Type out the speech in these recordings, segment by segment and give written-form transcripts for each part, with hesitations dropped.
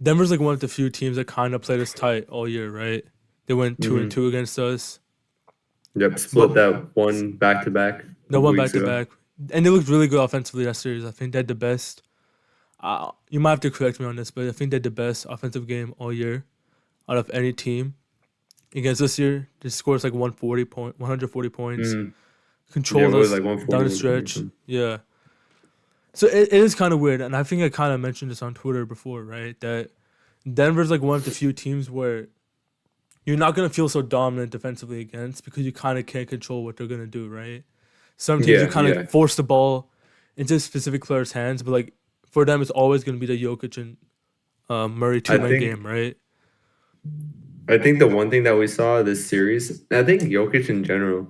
Denver's like one of the few teams that kind of played us tight all year, right? They went 2-2 against us. Yep, But split that one back to back a no couple one back weeks to ago. back, and they looked really good offensively that series. I think they had the best. You might have to correct me on this, but I think they had the best offensive game all year out of any team against this year. They scored like 140 points, Mm. Yeah, controlled what was it, us like 140, down the 120 stretch. something. Yeah, so it is kind of weird, and I think I kind of mentioned this on Twitter before, right? That Denver's like one of the few teams where you're not gonna feel so dominant defensively against because you kind of can't control what they're gonna do, right? Some teams you Yeah, kind of yeah. force the ball into specific players' hands, but like for them, it's always gonna be the Jokic and Murray I 2 man think game, right? I think the one thing that we saw this series, and I think Jokic in general,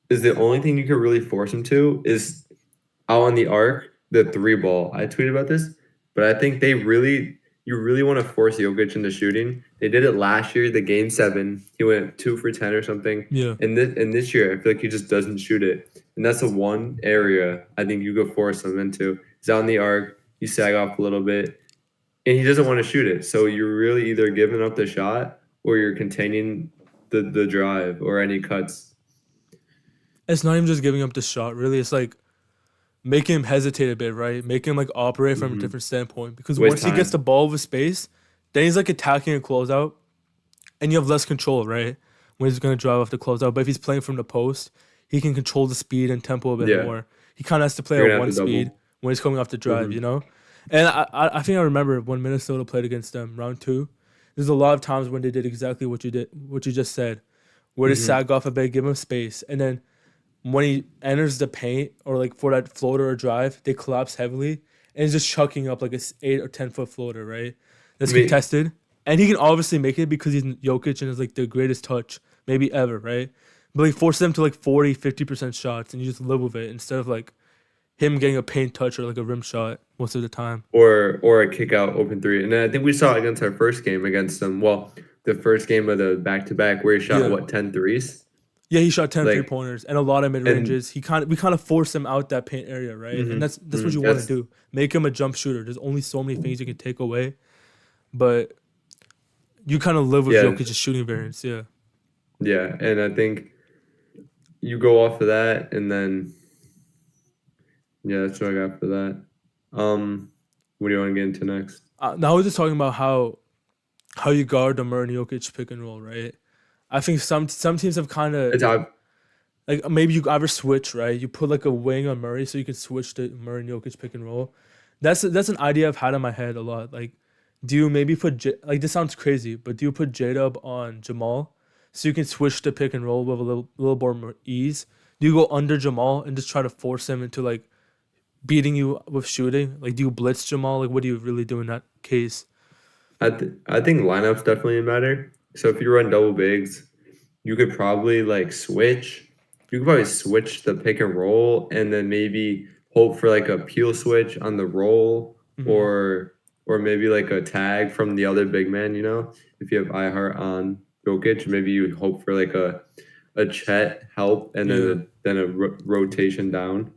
is the only thing you could really force him to is out on the arc, the three ball. I tweeted about this, but I think you really want to force Jokic into shooting. They did it last year, the game seven. He went 2 for 10 or something. Yeah. And this year, I feel like he just doesn't shoot it. And that's the one area I think you could force him into. He's out on the arc, you sag off a little bit, and he doesn't want to shoot it. So you're really either giving up the shot or you're containing the drive or any cuts. It's not even just giving up the shot, really. It's like making him hesitate a bit, right? Making him like operate from a Hmm. different standpoint. Because Waste once he gets the time. ball with space, then he's like attacking a closeout, and you have less control, right? When he's gonna drive off the closeout. But if he's playing from the post, he can control the speed and tempo a bit Yeah, more. He kind of has to play you're at gonna have one to speed double. when he's coming off the drive, Hmm. you know? And I think I remember when Minnesota played against them round two. There's a lot of times when they did exactly what you just said, where they Hmm. sag off a bit, give him space, and then when he enters the paint or like for that floater or drive, they collapse heavily and he's just chucking up like a 8 or 10 foot floater, right? I That's mean, contested, and he can obviously make it because he's Jokic and is like the greatest touch maybe ever, right? But like force them to like 40, 50% shots, and you just live with it instead of like him getting a paint touch or like a rim shot most of the time. or a kick out open three. And then I think we saw it against our first game against them. Well, the first game of the back to back where he shot Yeah. what 10 threes? Yeah, he shot 10 Like pointers and a lot of mid and ranges. We kind of force him out that paint area, right? And that's what you want to that's do. Make him a jump shooter. There's only so many things you can take away, but you kind of live with yeah, Jokic's shooting variance. Yeah. yeah. And I think you go off of that and then yeah, that's what I got for that. Um what do you want to get into next? Now we're just talking about how you guard the Murray and Jokic pick and roll, right? I think some teams have kind of It's I like maybe you ever switch, right? You put like a wing on Murray so you can switch to Murray and Jokic pick and roll. That's an idea I've had in my head a lot. Like, do you maybe put like this sounds crazy, but do you put J-Dub on Jamal so you can switch to pick and roll with a little more ease? Do you go under Jamal and just try to force him into like beating you with shooting? Like, do you blitz Jamal? Like, what do you really do in that case? I think lineups definitely matter. So if you run double bigs, you could probably like switch. You could probably switch the pick and roll and then maybe hope for like a peel switch on the roll Hmm. or maybe like a tag from the other big man, you know? If you have iHeart on Jokic, maybe you hope for like a Chet help and Yeah. then a rotation down.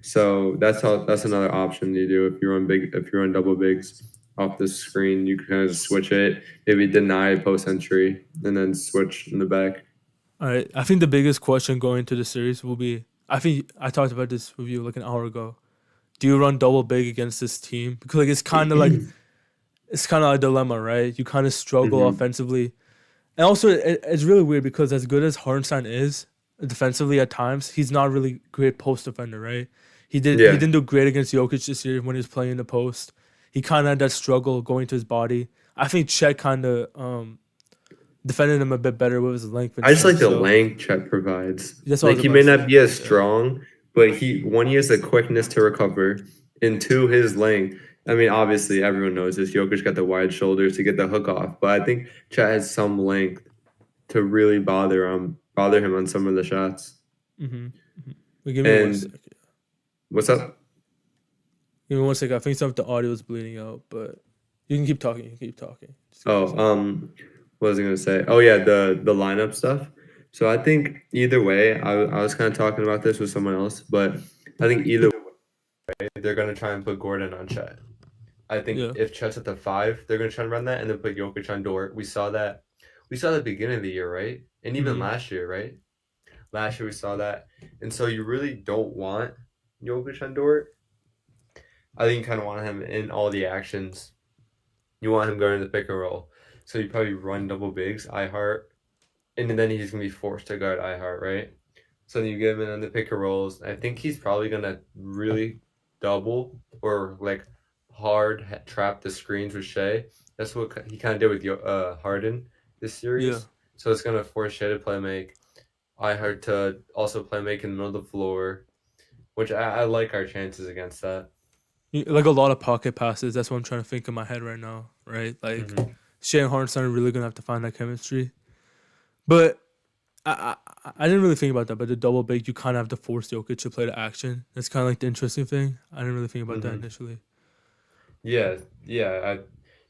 So that's another option you do if you run double bigs off the screen. You can kind of just switch it, maybe deny post entry, and then switch in the back. All right. I think the biggest question going into the series will be. I think I talked about this with you like an hour ago. Do you run double big against this team? Because like it's kind of a dilemma, right? You kind of struggle Hmm. offensively, and also it's really weird because as good as Hartenstein is defensively at times, he's not really great post defender, right? He Yeah, didn't do great against Jokic this year when he was playing in the post. He kind of had that struggle going to his body. I think Chet kind of defended him a bit better with his length and I just like stuff. the So length Chet provides. that's what I Like was he about may to not say. be as Yeah. strong, but he has the quickness to recover, and two his length. I mean, obviously everyone knows this. Jokic got the wide shoulders to get the hook off, but I think Chet has some length to really bother him on some of the shots. Mm-hmm. Wait, give me one And second. what's up? Give me one second. I think some of the audio is bleeding out, but you can keep talking. You can keep talking. Just give me a Oh, second. what was I gonna say? Oh yeah, the lineup stuff. So I think either way, I was kind of talking about this with someone else, but I think either way, they're gonna try and put Gordon on Chet. I think Yeah. if Chet's at the 5, they're gonna try and run that and then put Jokic on Dort. We saw that. We saw that at the beginning of the year, right? And even Hmm. last year, right? Last year we saw that, and so you really don't want Jokic on Dort. I think you kind of want him in all the actions. You want him going to the pick and roll. So you probably run double bigs, I heart, and then he's gonna be forced to guard I heart, right? So then you get him in on the pick and rolls. I think he's probably gonna really double or like hard trap the screens with Shea. That's what he kind of did with Harden this Yeah. series. So it's gonna force Shea to play make. I heart to also play make in the middle of the floor, which I like our chances against that. Like a lot of pocket passes. That's what I'm trying to think in my head right now, right? Like Hmm. Shea and Harden are really gonna have to find that chemistry. But I didn't really think about that. But the double big, you kind of have to force Jokic to play the action. That's kind of like the interesting thing. I didn't really think about that Hmm. initially. Yeah, yeah.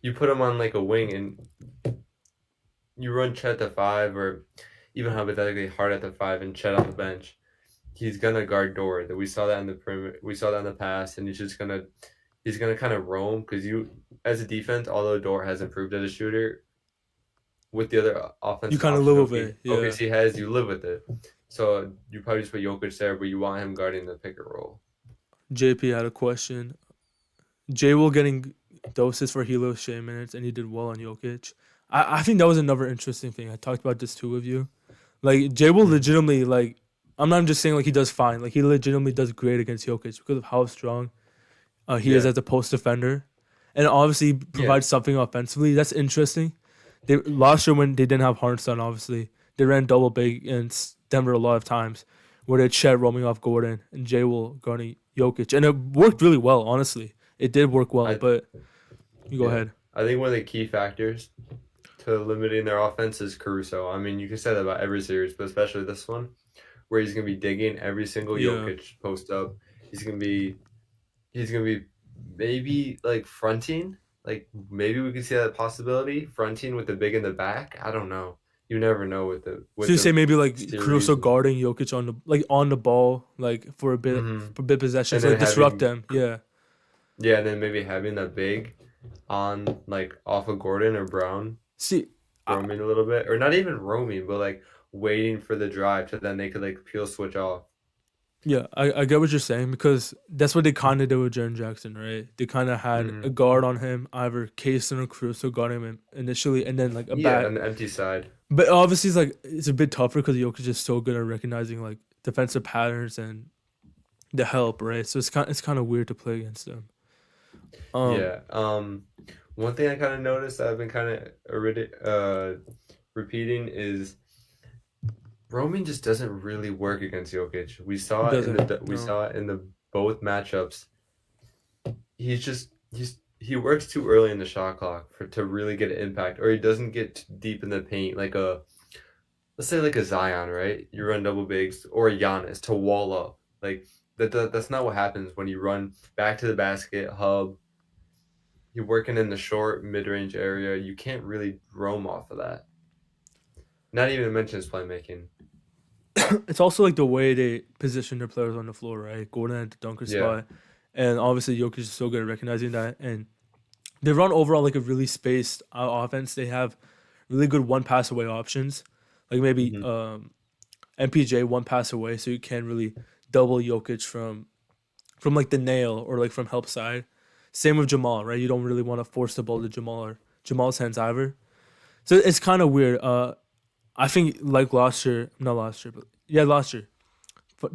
You put him on like a wing and you run Chet at the 5, or even hypothetically Hard at the 5 and Chet on the bench. He's gonna guard Dort. That we saw that in the perimeter. We saw that in the past, and he's gonna kind of roam because you as a defense, although Dort has improved as a shooter, with the other You offensive kind of live option with it, yeah. OKC has, you live with it. So you probably just put Jokic there, but you want him guarding the pick and roll. JP had a question. Jay will getting doses for Hilo Shea minutes, and he did well on Jokic. I think that was another interesting thing. I talked about this too with you. Like Jay will Mm-hmm. legitimately like. I'm not just saying like he does fine. Like he legitimately does great against Jokic because of how strong he is Yeah, as a post defender, and obviously yeah, provides something offensively. That's interesting. They last year when they didn't have Harnstein, obviously they ran double big in Denver a lot of times, where they had Chet roaming off Gordon and Jay will guarding Jokic, and it worked really well. Honestly, it did work well. I But you go yeah. ahead. I think one of the key factors to limiting their offense is Caruso. I mean, you can say that about every series, but especially this one, where he's gonna be digging every single Yeah, Jokic post up. He's gonna be he's gonna be maybe like fronting. Like maybe we could see that possibility, fronting with the big in the back. I don't know. You never know so with you say the maybe like Caruso series. guarding Jokic on the on the ball like Hmm. for a bit possession And to then like disrupt having them. Yeah, yeah, and then maybe having that big on like off of Gordon or Brown see, I, roaming a little bit, or not even roaming, but like waiting for the drive to then they could like peel switch off. yeah, I get what you're saying because that's what they kind of did with Jaren Jackson, right? They kind of had a Hmm. guard on him, either Kaysen or Caruso guarding him initially, and then like a Yeah, back. on the empty side. But obviously, it's a bit tougher because Jokic is so good at recognizing like defensive patterns and the help, right? So it's kind of weird to play against them. Um, Yeah. One thing I kind of noticed that I've been kind of repeating is roaming just doesn't really work against Jokic. it doesn't. We No. saw it in the both matchups. He works too early in the shot clock for to really get an impact, or he doesn't get too deep in the paint like a let's say like a Zion, right? You run double bigs or a Giannis to wall up. Like that's not what happens when you run back to the basket, hub. You're working in the short mid range area. You can't really roam off of that. Not even to mention his playmaking. It's also like the way they position their players on the floor, right? Gordon at the dunker Yeah. spot, and obviously Jokic is so good at recognizing that. And they run overall like a really spaced offense. They have really good one pass away options, like maybe Hmm. MPJ one pass away, so you can really double Jokic from like the nail or like from help side. Same with Jamal, right? You don't really want to force the ball to Jamal or Jamal's hands either. So it's kind of weird. I think like last year, not last year, but yeah, last year,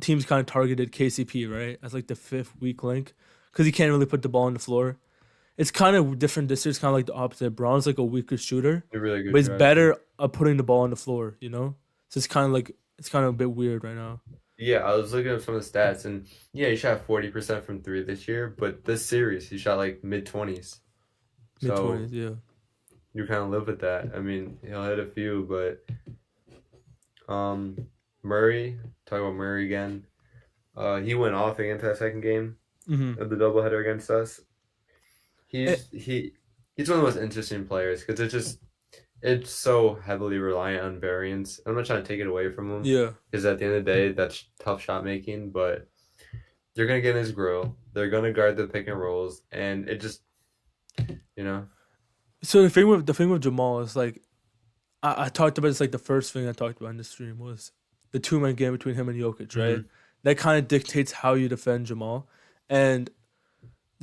teams kind of targeted KCP right as like the fifth weak link because he can't really put the ball on the floor. It's kind of different this year. It's kind of like the opposite. Brown's like a weaker shooter, A really but good he's driver. better at putting the ball on the floor. You know, so it's kind of a bit weird right now. Yeah, I was looking at some of the stats, and yeah, he shot 40% from three this year, but this series he shot like mid 20s. Mid So twenties, yeah. you kind of live with that. I mean, he'll hit a few, but um, Murray, talk about Murray again. He went off against that second game Mm-hmm. of the doubleheader against us. It, He's he he's one of the most interesting players because it's so heavily reliant on variance. I'm not trying to take it away from him yeah, because at the end of the day, that's tough shot making, but you're gonna get in his grill. They're gonna guard the pick and rolls, and it just You know? So the thing with Jamal is like I talked about this like the first thing I talked about in the stream was the 2-man game between him and Jokic, right? Hmm. That kind of dictates how you defend Jamal, and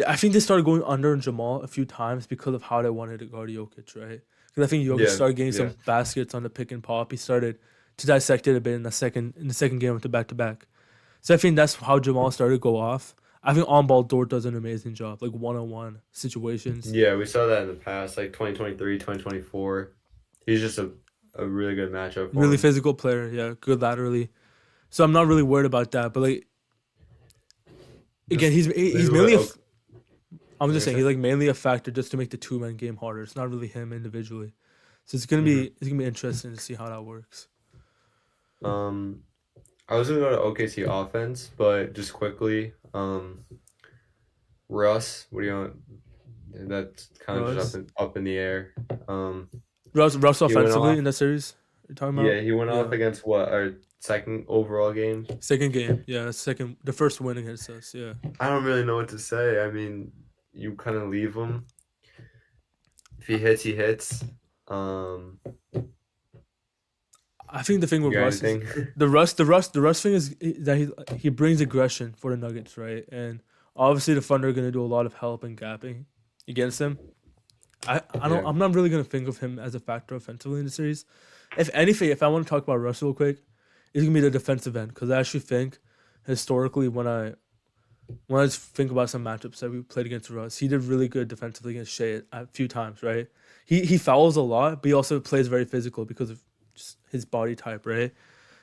I think they started going under on Jamal a few times because of how they wanted to guard Jokic, right? Because I think Jokic Yeah, started getting yeah. some baskets on the pick and pop. He started to dissect it a bit in the second game with the back to back. So I think that's how Jamal started to go off. I think on ball Dort does an amazing job, like 1-on-1 situations. Yeah, we saw that in the past, like 2023, 2024. He's just a really good matchup for Really him. physical player, yeah, good laterally. So I'm not really worried about that. But like again, This this he's is what mainly what I'm you just gonna saying he's say? like mainly a factor just to make the 2-man game harder. It's not really him individually. So Hmm. it's gonna be interesting to see how that works. Um, I was gonna go to OKC offense, but just quickly, Russ, what do you want? That's kind of just Russ, up in the air. Um, Russ he went offensively in off. that series you're talking about? Yeah, he went off Yeah. against what, our second overall game. Second game, yeah, the first win against us, yeah. I don't really know what to say. I mean, you kind of leave him. If he hits, he hits. Um, I think the thing you with got Russ is anything? the Russ thing is that he brings aggression for the Nuggets, right? And obviously the Thunder are gonna do a lot of help and gapping against him. Yeah. I'm not really gonna think of him as a factor offensively in the series. If anything, if I want to talk about Russ real quick, it's gonna be the defensive end because I actually think historically when I think about some matchups that we played against Russ, he did really good defensively against Shea a few times, right? He fouls a lot, but he also plays very physical because of just his body type, right?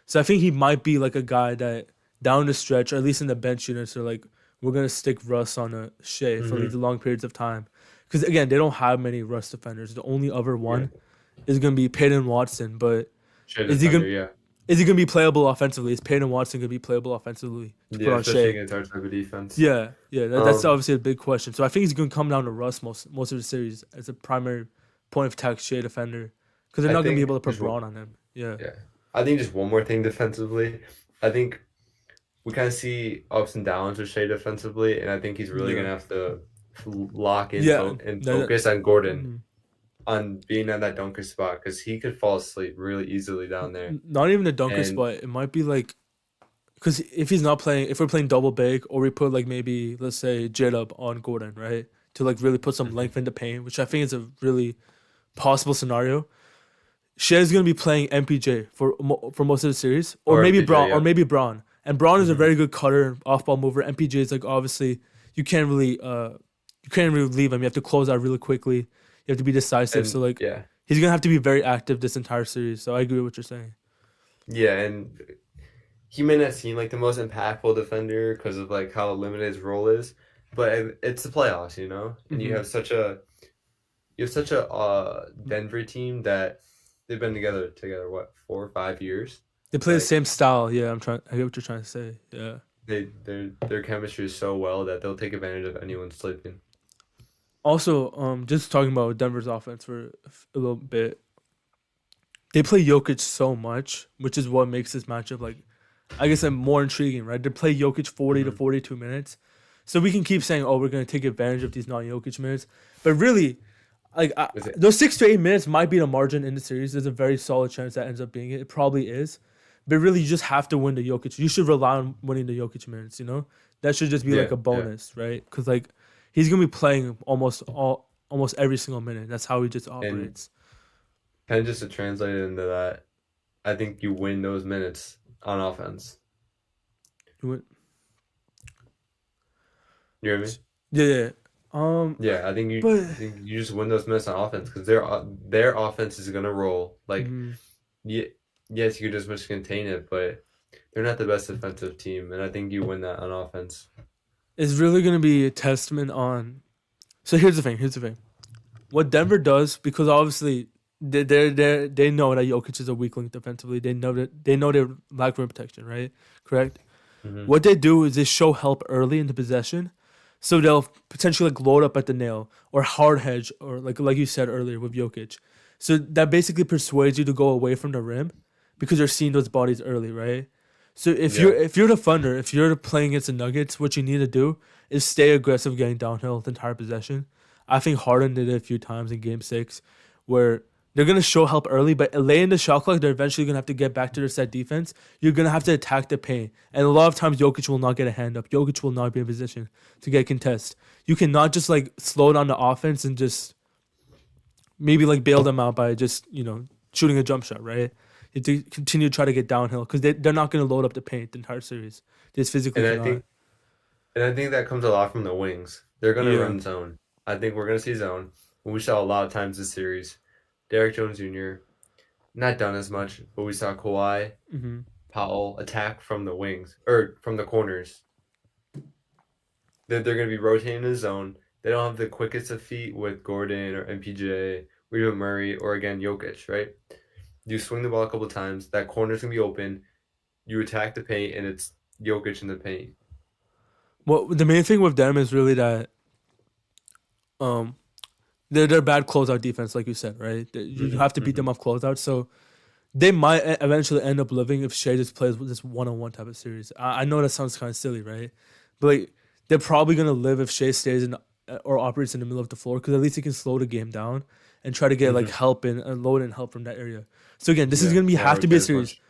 So I think he might be like a guy that down the stretch, or at least in the bench units, are like we're gonna stick Russ on a Shea for these Hmm. long periods of time. Because again, they don't have many Russ defenders. The only other Yeah. one is gonna be Peyton Watson, but Shea is he gonna defender. Yeah. is he gonna be playable offensively? Is Peyton Watson gonna be playable offensively to put Yeah. on Especially Shea? against our type of defense. Yeah, yeah, that's Um. obviously a big question. So I think he's gonna come down to Russ most of the series as a primary point of attack Shea defender because they're I not gonna be think able to put just Braun on him. Yeah. yeah. I think just one more thing defensively. I think we kind of see ups and downs with Shea defensively, and I think he's really Yeah. gonna have to lock in Yeah. and That, focus on Gordon mhm. on being at that dunker spot because he could fall asleep really easily down there. Not even the dunker And spot. It might be like because if he's not playing, if we're playing double big, or we put like maybe let's say J-Dub on Gordon, right, to like really put some Mhm. length into paint, which I think is a really possible scenario. Shea's gonna be playing MPJ for most of the series, or or maybe MPJ, Braun, yeah. And Braun is a Hmm. very good cutter and off ball mover. MPJ is like obviously you can't really leave him. You have to close out really quickly. You have to be decisive. So And like yeah, he's gonna have to be very active this entire series. So I agree with what you're saying. yeah, and he may not seem like the most impactful defender because of like how limited his role is, but it's the playoffs, and Hmm. you have such a Denver team that they've been together what 4 or 5 years. They play the Like same style. Yeah, I get what you're trying to say. Yeah. their chemistry is so well that they'll take advantage of anyone sleeping. Also, just talking about Denver's offense for a little bit. They play Jokic so much, which is what makes this matchup like, I guess, more intriguing, right? They play Jokic 40 to Hmm. 42 minutes, so we can keep saying, "Oh, we're gonna take advantage of these non-Jokic minutes," but really, like Is it? those 6 to 8 minutes might be the margin in the series. There's a very solid chance that ends up being it. It probably is, but really, you just have to win the Jokic. You should rely on winning the Jokic minutes. That should just be like Yeah, a yeah. bonus, right? Because like he's gonna be playing almost every single minute. That's how he just And operates. kind of just to translate it into that, I think you win those minutes on offense. You win- You hear me? Yeah, yeah. Yeah, But I think you just win those minutes on offense because their offense is gonna roll. Like, mhm. yeah, yes, you could just much contain it, but they're not the best defensive team, and I think you win that on offense. It's really gonna be a testament on. So here's the thing. Here's the thing. What Denver does, because obviously they know that Jokic is a weak link defensively. They know they lack rim protection, right? Correct. Hmm. What they do is they show help early in the possession, so they'll potentially like load up at the nail or hard hedge or like you said earlier with Jokic. So that basically persuades you to go away from the rim because you're seeing those bodies early, right? So Yeah, if you're the Thunder, if you're playing against the Nuggets, what you need to do is stay aggressive, getting downhill the entire possession. I think Harden did it a few times in Game Six, where they're gonna show help early, but late in the shot clock, they're eventually gonna have to get back to their set defense. You're gonna have to attack the paint, and a lot of times Jokic will not get a hand up. Jokic will not be in position to get contest. You cannot just like slow down the offense and just maybe like bail them out by just shooting a jump shot, right? You have to continue to try to get downhill because they're not gonna load up the paint the entire series. They just physically And I cannot. think and I think that comes a lot from the wings. They're gonna Yeah. run zone. I think we're gonna see zone. We saw a lot of times this series. Derrick Jones Jr. not done as much, but we saw Kawhi, Hmm. Powell attack from the wings or from the corners. They're going to be rotating the zone. They don't have the quickest of feet with Gordon or MPJ or even Murray or again Jokic, right? You swing the ball a couple times, that corner's going to be open. You attack the paint, and it's Jokic in the paint. Well, the main thing with them is really that um they're bad closeout defense, like you said, right? You Hmm have to beat hmm them off closeout, so they might eventually end up living if Shea just plays with this one-on-one type of series. I know that sounds kind of silly, right? But like, they're probably gonna live if Shea stays in or operates in the middle of the floor because at least he can slow the game down and try to get like hmm help and load and help from that area. So again, this is Yeah, gonna be not have to be a rotate as series. much.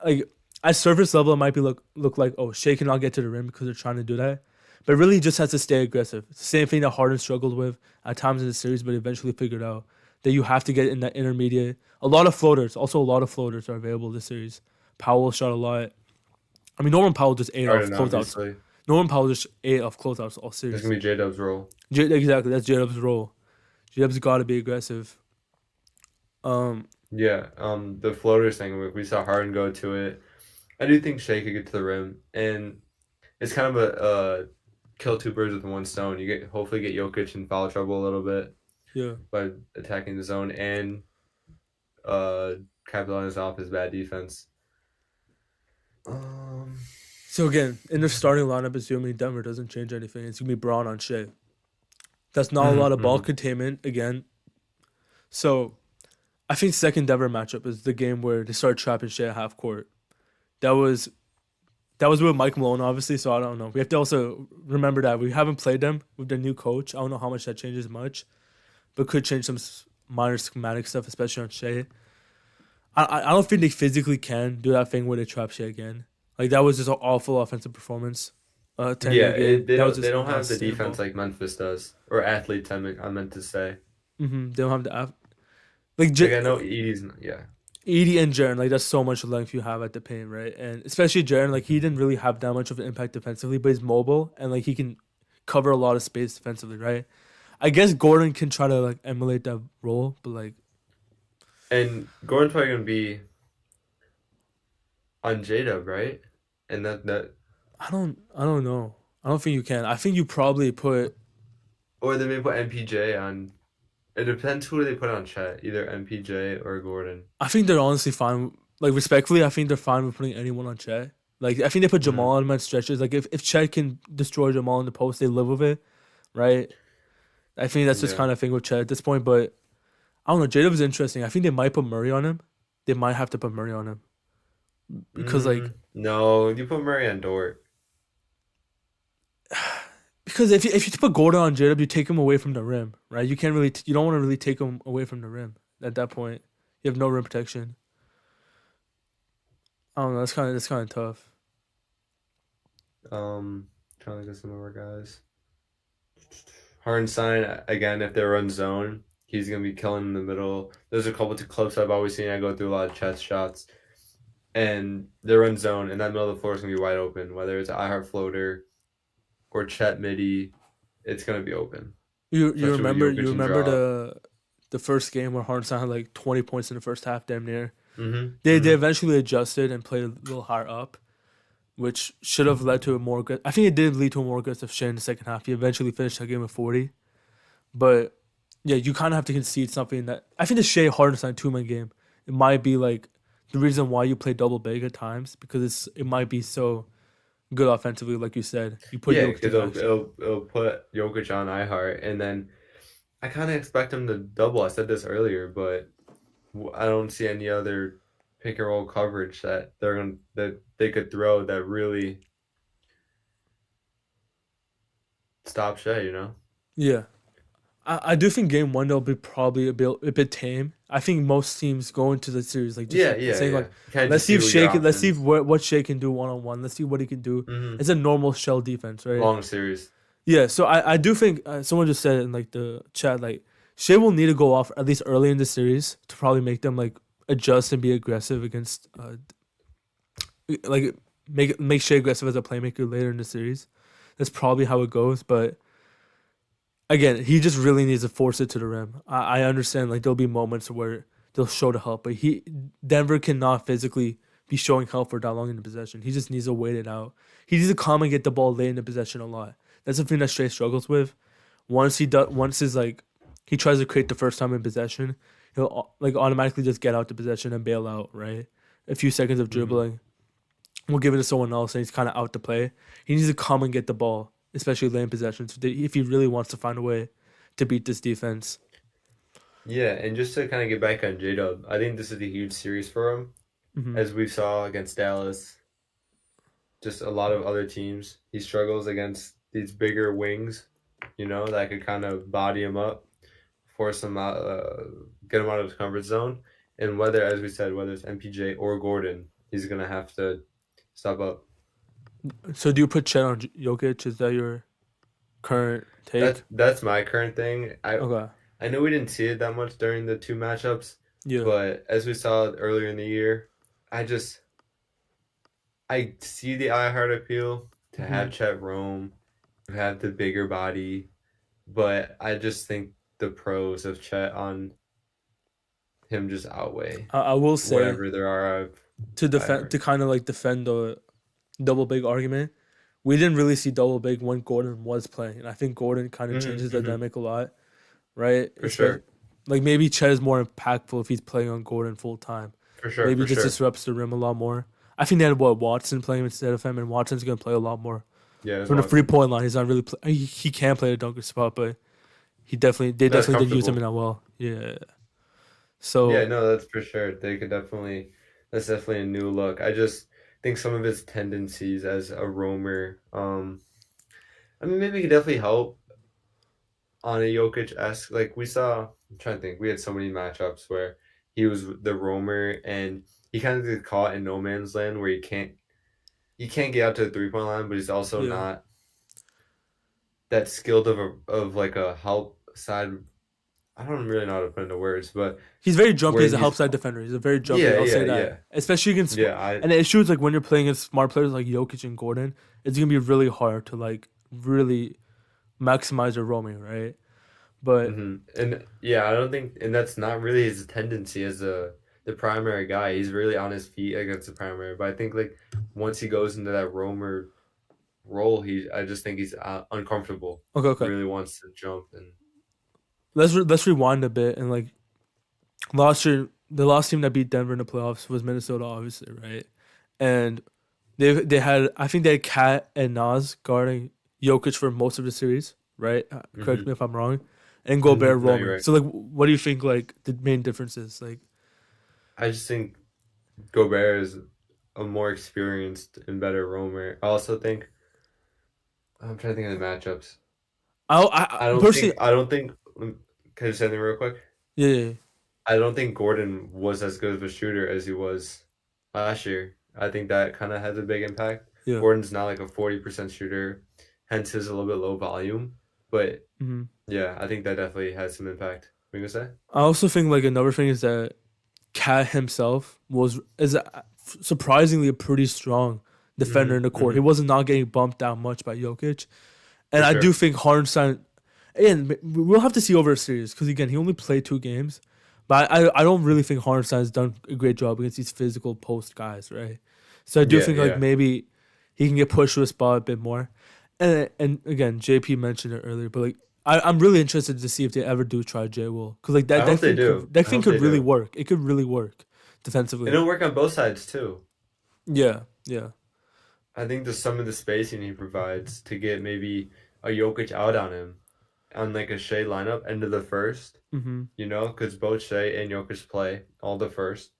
Like at surface level, it might be look like oh Shea cannot get to the rim because they're trying to do that, but really he just has to stay aggressive. It's the same thing that Harden struggled with at times in the series, but eventually figured out that you have to get in that intermediate. A lot of floaters, also a lot of floaters are available this series. Powell shot a lot. I mean, Norman Powell just ate off Harden, closeouts. obviously. Norman Powell just ate off closeouts all It's series. going to be J-Dub's role. Exactly, that's J-Dub's role. J-Dub's got to be aggressive. Um, Yeah, the floaters thing, we saw Harden go to it. I do think Shea could get to the rim, and it's kind of a kill two birds with one stone. You get hopefully get Jokic in foul trouble a little bit yeah. by attacking the zone and uh capitalize off his bad defense. Um, So again, in the starting lineup, assuming Denver doesn't change anything, it's gonna be Braun on Shea. That's not a lot of ball hmm containment again. So I think second Denver matchup is the game where they start trapping Shea at half court. That was that was with Mike Malone, obviously. So I don't know. We have to also remember that we haven't played them with the new coach. I don't know how much that changes much, but could change some minor schematic stuff, especially on Shea. I don't think they physically can do that thing where they trap Shea again. Like that was just an awful offensive performance. To end Yeah, the game. they That was don't they just don't not have the defense sustainable. like Memphis does or athletes. I meant to say. They don't have the like Like I know Edie's yeah. Edie and Jaren, like that's so much length you have at the paint, right? And especially Jaren, like he hmm didn't really have that much of an impact defensively, but he's mobile and like he can cover a lot of space defensively, right? I guess Gordon can try to like emulate that role, but like And Gordon's probably gonna be on J-Dub, right? And that I don't know. I don't think you can. I think you probably put or they may put MPJ on. It depends who they put on Chet, either MPJ or Gordon. I think they're honestly fine. Like respectfully, I think they're fine with putting anyone on Chet. Like I think they put Jamal hmm on him at stretches. Like if Chet can destroy Jamal in the post, they live with it, right? I think that's just Yeah. kind of thing with Chet at this point. But I don't know. J Dub is interesting. I think they might put Murray on him. They might have to put Murray on him because like No, you put Murray on Dort. because if you put Gordon on J Dub, you take him away from the rim, right? You can't really you don't want to really take him away from the rim at that point. You have no rim protection. I don't know. That's kind of tough. Trying to get some more guys. Hardenstein again. If they run zone, he's gonna be killing in the middle. There's a couple of clips I've always seen. I go through a lot of chest shots, and they run zone, and that middle of the floor is gonna be wide open. Whether it's I heart floater or Chet midi, it's gonna be open. You Especially with remember Jokic and drop. the first game where Hardenstein had like 20 points in the first half, damn near. They hmm eventually adjusted and played a little higher up, which should have led to a more good. I think it did lead to a more aggressive Shea in the second half. He eventually finished that game with 40, but yeah, you kind of have to concede something that I think the Shea Hardenstein 2-man game. It might be like the reason why you play double big at times because it might be so good offensively, like you said. You put Yeah, Jokic because in action. it'll put Jokic on iHeart, and then I kind of expect him to double. I said this earlier, but I don't see any other pick and roll coverage that they could throw that really stop Shea. Yeah, I do think game one they'll be probably a bit tame. I think most teams go into the series like just Yeah, like yeah, saying yeah. like, Kind of let's just see see if what your let's see if options. what Shea can do 1-on-1. Let's see what he can do. Mm-hmm. It's a normal shell defense, right? Long series. Yeah. So I do think someone just said it in like the chat like Shea will need to go off at least early in the series to probably make them like adjust and be aggressive against like make Shea aggressive as a playmaker later in the series. That's probably how it goes, but again, he just really needs to force it to the rim. I understand like there'll be moments where they'll show the help, but Denver cannot physically be showing help for that long in the possession. He just needs to wait it out. He needs to come and get the ball late in the possession a lot. That's the thing that Shea struggles with. Once his like he tries to create the first time in possession, he'll like automatically just get out the possession and bail out. Right, a few seconds of Mm-hmm. dribbling, we'll give it to someone else, and he's kind of out to play. He needs to come and get the ball, especially late in possessions, if he really wants to find a way to beat this defense. Yeah, and just to kind of get back on J-Dub, I think this is a huge series for him, Hmm. as we saw against Dallas. Just a lot of other teams. He struggles against these bigger wings, that could kind of body him up, force him out, get him out of his comfort zone. And whether, as we said, whether it's MPJ or Gordon, he's gonna have to step up. So do you put Chet on Jokic? Is that your current That's take? that's my current thing. I Okay. I know we didn't see it that much during the two matchups, Yeah. but as we saw earlier in the year, I just I see the eye heart appeal to Hmm. have Chet roam, to have the bigger body, but I just think the pros of Chet on him just outweigh I will say whatever there are of to defend iHeart. to kind of like defend the double big argument. We didn't really see double big when Gordon was playing, and I think Gordon kind of Mm-hmm, changes the mm-hmm, dynamic a lot, right? for Especially sure, like maybe Chet is more impactful if he's playing on Gordon full time. for sure, Maybe for just sure. disrupts the rim a lot more. I think they had Watson playing instead of him, and Watson's gonna play a lot more Yeah, as from the free Watson. point line. He's not really he can play a dunker spot, but they That's definitely did use him in comfortable. that well. Yeah. Yeah, So no, that's for sure. They could definitely, that's definitely a new look. I just think some of his tendencies as a roamer, I mean, maybe he could definitely help on a Jokic-esque. Like we saw, I'm trying to think, we had so many matchups where he was the roamer and he kind of gets caught in no man's land where he can't get out to the 3-point line, but he's also yeah, not that skilled of like a help side. I don't really know how to put into words, but he's very jumpy where as a help he's side defender. He's a very jumpy. yeah, I'll yeah, say that, yeah, especially against yeah. I and the issue is like when you're playing against smart players like Jokic and Gordon, it's gonna be really hard to like really maximize your roaming, right? But And yeah, I don't think, and that's not really his tendency as the primary guy. He's really on his feet against the primary, but I think like once he goes into that roamer role, I just think he's uncomfortable. okay, okay. Really wants to jump and Let's rewind a bit and like last year, the last team that beat Denver in the playoffs was Minnesota, obviously, right? And they had I think they had Cat and Nas guarding Jokic for most of the series, right? Correct me hmm if I'm wrong. And Gobert No, you're roaming. right. So like, what do you think like the main difference is? Like, I just think Gobert is a more experienced and better roamer. I also think I'm trying to think of the matchups. I personally, I don't think. Can I just say something real quick? yeah, yeah, I don't think Gordon was as good of a shooter as he was last year. I think that kind of has a big impact. yeah. Gordon's not like a 40% shooter, hence his a little bit low volume. But Hmm. yeah, I think that definitely has some impact. What are you gonna say? I also think like another thing is that Cat himself surprisingly a pretty strong defender in the court. He wasn't not getting bumped that much by Jokic. And For I do sure. think Hardenstein, again, we'll have to see over a series because again, he only played 2 games. But I don't really think Hardenstein's done a great job against these physical post guys, right? So I do Yeah, think like yeah. maybe he can get pushed to a spot a bit more. And again, JP mentioned it earlier, but like I'm really interested to see if they ever do try J Will because like I hope they do. that I thing hope could they really do. work. It could really work And defensively. it'll work on both sides too. Yeah, yeah. I think just some of the spacing he provides to get maybe a Jokic out on him on like a Shea lineup end of the first, Mm-hmm. because both Shea and Jokic play all the first.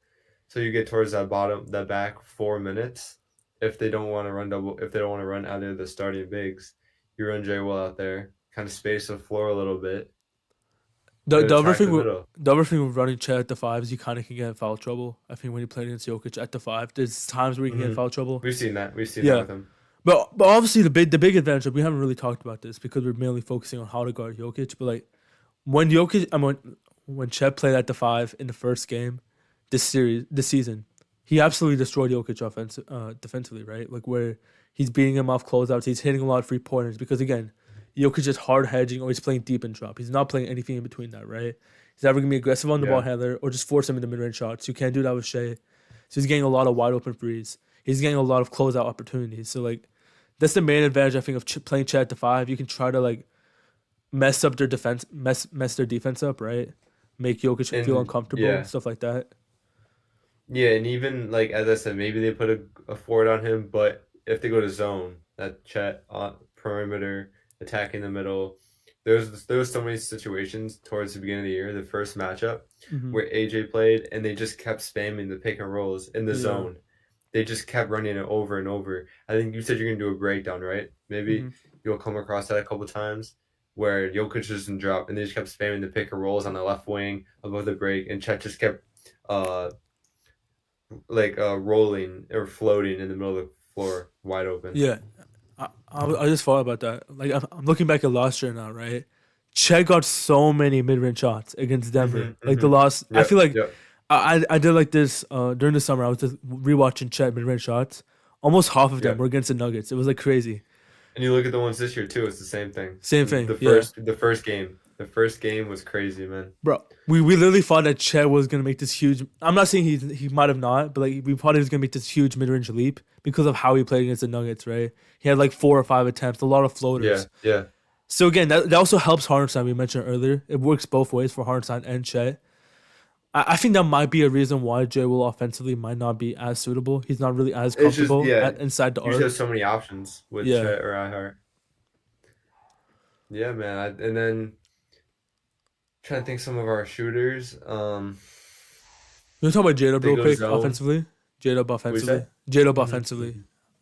So you get towards that back 4 minutes. If they don't want to run double, if they don't want to run either of the starting bigs, you run J Will out there, kind of space the floor a little bit, The and the other attack thing the with middle. the other thing with running Chet at the five is you kind of can get in foul trouble. I think when you're playing against Jokic at the five, there's times where you can get in Hmm. foul trouble. We've seen that. We've seen that Yeah, with him. but obviously the big advantage, we haven't really talked about this because we're mainly focusing on how to guard Jokic. But like when Jokic, I mean, when Chet played at the five in the first game, this season, he absolutely destroyed Jokic defensively, right? Like where he's beating him off closeouts, he's hitting a lot of free pointers because again, Jokic is hard hedging or he's playing deep and drop. He's not playing anything in between that, right? He's either gonna be aggressive on the ball Yeah. handler or just force him into mid range shots. You can't do that with Shea. So he's getting a lot of wide open threes. He's getting a lot of closeout opportunities. So like that's the main advantage I think of playing Chet at the five. You can try to like mess up their defense, mess their defense up, right? Make Jokic feel And uncomfortable, yeah. stuff like that. Yeah, and even like as I said, maybe they put a forward on him, but if they go to zone, that Chet on perimeter attacking the middle, there was so many situations towards the beginning of the year, the first matchup, Hmm. where AJ played and they just kept spamming the pick and rolls in the Yeah. zone. They just kept running it over and over. I think you said you're gonna do a breakdown, right? Maybe Hmm. you'll come across that a couple times where Jokic doesn't drop and they just kept spamming the pick and rolls on the left wing above the break, and Chet just kept uh rolling or floating in the middle of the floor, wide open. Yeah. I just thought about that. Like I'm looking back at last year now, right? Chet got so many mid range shots against Denver. Hmm. Like the Hmm. loss, I feel Yep, like yep. I did like this during the summer. I was just rewatching Chet mid range shots. Almost half of them Yeah. were against the Nuggets. It was like crazy. And you look at the ones this year too, it's the same thing. Same The, thing. the Yeah. first the first game. The first game was crazy, man. Bro, we literally thought that Chet was gonna make this huge. I'm not saying he might have not, but like we thought he was gonna make this huge mid range leap because of how he played against the Nuggets, right? He had like 4 or 5 attempts, a lot of Yeah, floaters. yeah. So again, that also helps Hardenstein. We mentioned earlier, it works both ways for Hardenstein and Chet. I think that might be a reason why Jay Will offensively might not be as suitable. He's not really as It's just comfortable yeah, inside the you just have arc. so many options with Yeah, Chet or iHeart. Yeah, man. And then trying to think some of our shooters. you want to talk about J-Dub They real go quick zone. offensively. J-Dub What you offensively. say? J-Dub Hmm. offensively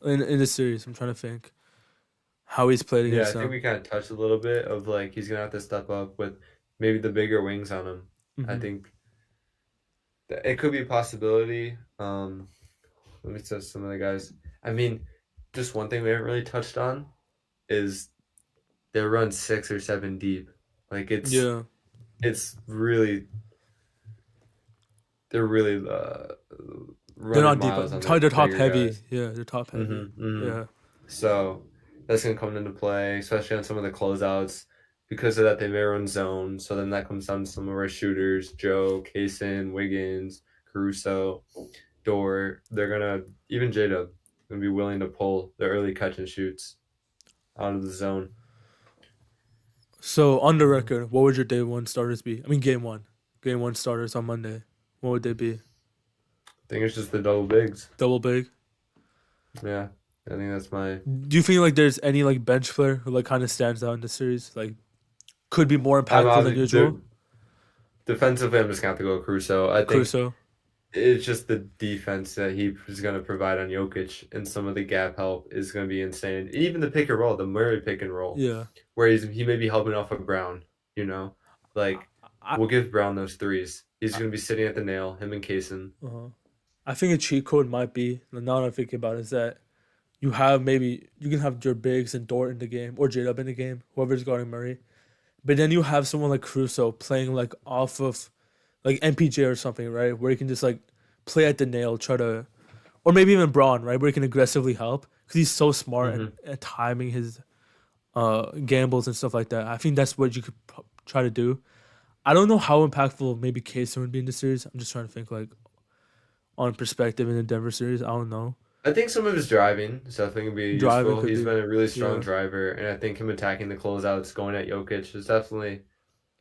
in this series. I'm trying to think how he's played Yeah, I against think them. we kind of touched a little bit of like he's gonna have to step up with maybe the bigger wings on him. I Hmm. think that it could be a possibility. Let me test some of the guys. I mean, just one thing we haven't really touched on is they run 6 or 7 deep. Like Yeah, it's really they're really they're running not deep. miles on the They're top bigger heavy. guys. Yeah, they're top heavy. Mm-hmm, mm-hmm. Yeah. So that's gonna come into play, especially on some of the closeouts. Because of that, they may run zone. So then that comes down to some of our shooters: Joe, Kaysen, Wiggins, Caruso, Dort. They're gonna even J-Dub gonna be willing to pull the early catch and shoots out of the zone. So on the record, what would your day one starters be? I mean, game one starters on Monday. What would they be? I think it's just the double bigs. Double big. Yeah, I think that's my. Do you think like there's any like bench player who like kind of stands out in the series? Like could be more I'm impactful than obviously usual. defensively. I'm just gonna have to go Caruso. I think Crusoe. it's just the defense that he is going to provide on Jokic, and some of the gap help is going to be insane. And even the pick and roll, the Murray pick and roll, Yeah. where he may be helping off of Brown. You know, like I we'll give Brown those threes. He's I, going to be sitting at the nail. Him and Kaysen. uh I think a cheat code might be now that I'm thinking about it, is that you have maybe you can have your bigs and Dort in the game or J Dub in the game, whoever's guarding Murray. But then you have someone like Crusoe playing like off of like MPJ or something, right? Where he can just like play at the nail, try to, or maybe even Braun, right? Where he can aggressively help because he's so smart Hmm. and timing his gambles and stuff like that. I think that's what you could try to do. I don't know how impactful maybe Kaysen would be in the series. I'm just trying to think like on perspective in the Denver series. I don't know. I think some of his driving is definitely going to be Driving useful. could He's be, been a really strong yeah. driver, and I think him attacking the closeouts, going at Jokic, is definitely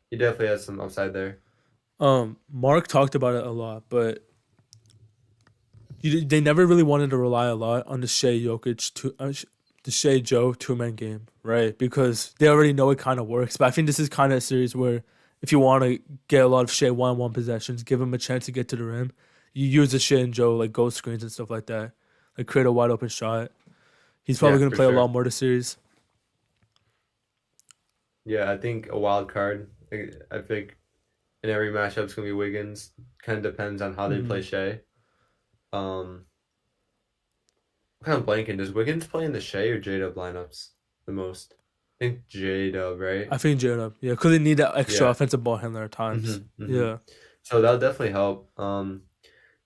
he definitely has some upside there. Mark talked about it a lot, but they never really wanted to rely a lot on the the Shea Joe 2 man game, right? Because they already know it kind of works. But I think this is kind of a series where if you want to get a lot of Shea 1-on-1 possessions, give him a chance to get to the rim, you use the Shea and Joe like ghost screens and stuff like that, like create a wide open shot. He's probably Yeah, gonna for play a sure. lot more this series. Yeah, I think a wild card. I think in every matchup's gonna be Wiggins. Kind of depends on how they play Hmm. Shea. Um, I'm kind of blanking. Does Wiggins play in the Shea or J-Dub lineups the most? I think J-Dub, right? I think Jared, yeah, because they need that extra Yeah. offensive ball handler at times. Hmm. Yeah. So that'll definitely help.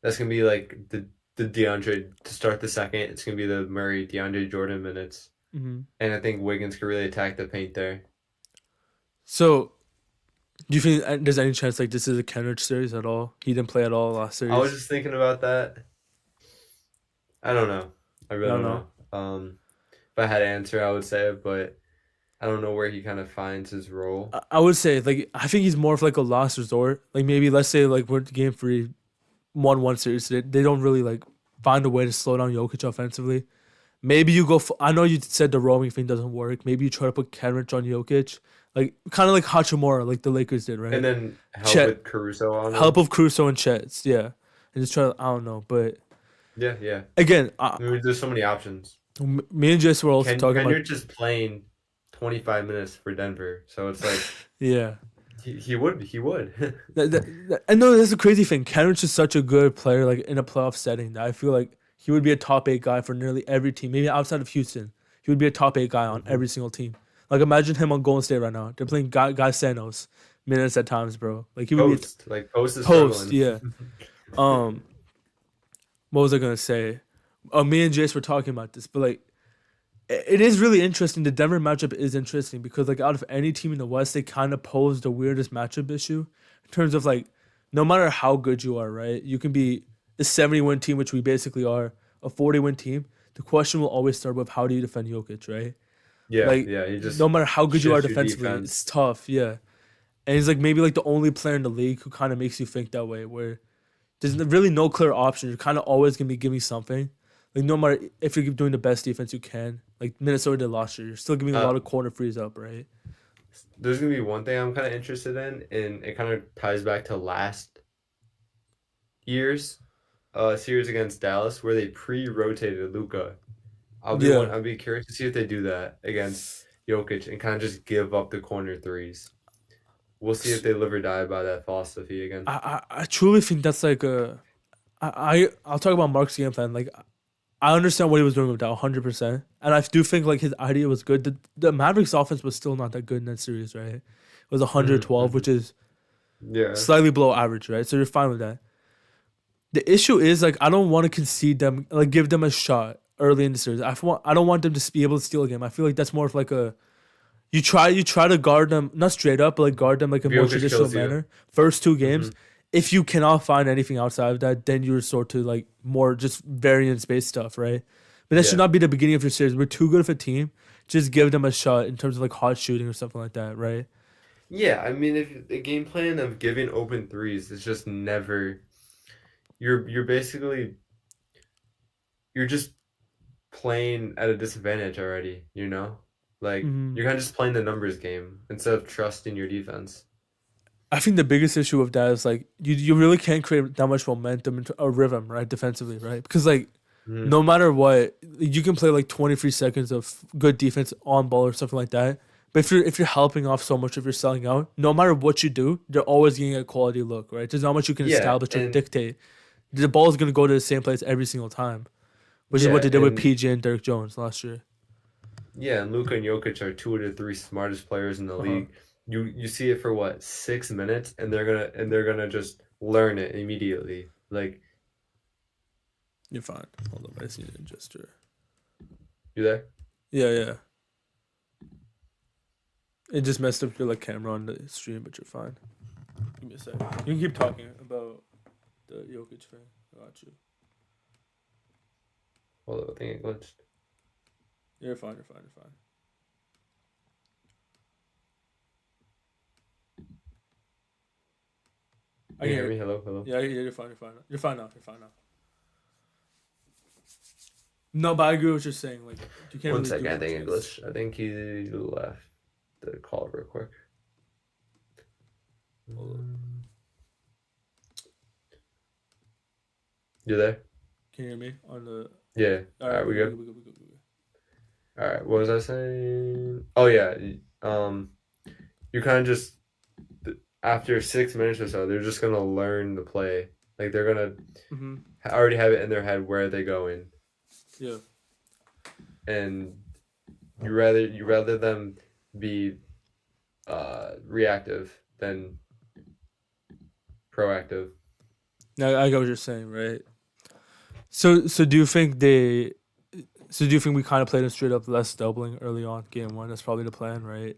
That's gonna be like the DeAndre to start the second. It's gonna be the Murray DeAndre Jordan minutes, Hmm. and I think Wiggins can really attack the paint there. So, do you think there's any chance like this is a Kenrich series at all? He didn't play at all last I was series. just thinking about that. I don't know. I I really don't don't know. know. If I had to answer, I would say it, but I don't know where he kind of finds his role. I would say like I think he's more of like a last resort. Like maybe let's say like we're game three, 1-1 series. They don't really like find a way to slow down Jokic offensively. Maybe you go. I know you said the roaming thing doesn't work. Maybe you try to put Kenrich on Jokic, like kind of like Hachimura, like the Lakers did, And right? then help Chet, with Caruso on help him. of Crusoe and Chet, yeah, and just try. I don't know, but Yeah, yeah. again, I mean, there's so many options. me and Jace were also talking about. Kendrick just playing 25 minutes for Denver, so it's like Yeah, he would. I know that's a crazy thing. Kenrich is such a good player, like in a playoff setting, that I feel like he would be a top eight guy for nearly every team. Maybe outside of Houston, he would be a top eight guy on Hmm. every single team. Like imagine him on Golden State right now. They're playing Guy Sanos minutes at times, bro. Like he would be a Post is post. struggling. Yeah. Um. What was I gonna say? Me and Jace were talking about this, but like it is really interesting. The Denver matchup is interesting because like out of any team in the West, they kind of pose the weirdest matchup issue in terms of like no matter how good you are, right? You can be a 70-win team, which we basically are, a 40-win team. The question will always start with how do you defend Jokic, right? Yeah, Like yeah. He no just matter how good you are shifts your defensively, it's defense. tough, yeah. And he's like maybe like the only player in the league who kind of makes you think that way, where there's really no clear option. You're kind of always gonna be giving something. Like no matter if you're doing the best defense you can, like Minnesota did last year, you're still giving a Uh, lot of corner frees up, right? there's gonna be one thing I'm kind of interested in, and it kind of ties back to last year's series against Dallas, where they pre-rotated Luca. Yeah, I'll be curious to see if they do that against Jokic and kind of just give up the corner threes. We'll see if they live or die by that philosophy again. I truly think that's like a I'll talk about Mark's game plan. Like I understand what he was doing with that 100%, and I do think like his idea was good. The Mavericks offense was still not that good in that series, right? It was Hmm. 112, which is Yeah. slightly below average, right? So you're fine with that. The issue is like I don't want to concede them, like give them a shot early in the series. I don't want them to be able to steal a game. I feel like that's more of like a you try to guard them not straight up, but like guard them like a If more Jokic traditional kills you. manner. First two Hmm. games, if you cannot find anything outside of that, then you resort to like more just variance based stuff, right? But that should Yeah. not be the beginning of your series. We're too good of a team. Just give them a shot in terms of like hot shooting or something like that, right? Yeah, I mean, if the game plan of giving open threes is just never, you're basically you're just playing at a disadvantage already, you know? Like Hmm. you're kind of just playing the numbers game instead of trusting your defense. I think the biggest issue with that is like you really can't create that much momentum or rhythm, right, defensively, right? Because like Hmm. no matter what, you can play like 23 seconds of good defense on ball or something like that. But if you're helping off so much, if you're selling out, no matter what you do, they're always getting a quality look, right? There's not much you can Yeah, establish or and dictate. The ball is gonna go to the same place every single time, which is yeah, what they did with and PG and Derek Jones last year. yeah, and Luka and Jokic are two of the three smartest players in the Uh huh. league. You see it for what, 6 minutes, and they're gonna just learn it immediately. Like You're fine. Hold on, I see an gesture. you there? Yeah, yeah. It just messed up your like camera on the stream, but you're fine. Give me a sec. You can keep talking about the Jokic thing. I got you. Hold on, I think it glitched. You're fine. You're fine. You're fine. I Can you can hear hear. me? Hello, hello. Yeah, you're fine. You're fine. You're fine now. You're fine now. No, but I agree with what you're saying. Like, you can't One really do second, I much think it against. glitched. I think he left the call real quick. Hold up. You there? Can you hear me on the? Yeah. All All right, right, we we good. We good. good. We good. We good. We good. All right. What was I saying? Oh yeah. You're kind of just after 6 minutes or so, they're just gonna learn the play. Like they're gonna Mm-hmm. already have it in their head where they go in, Yeah. and you rather them be reactive than proactive. Now I get what you're saying, right? So do you think they? So do you think we kind of played them straight up less doubling early on game one? That's probably the plan, right?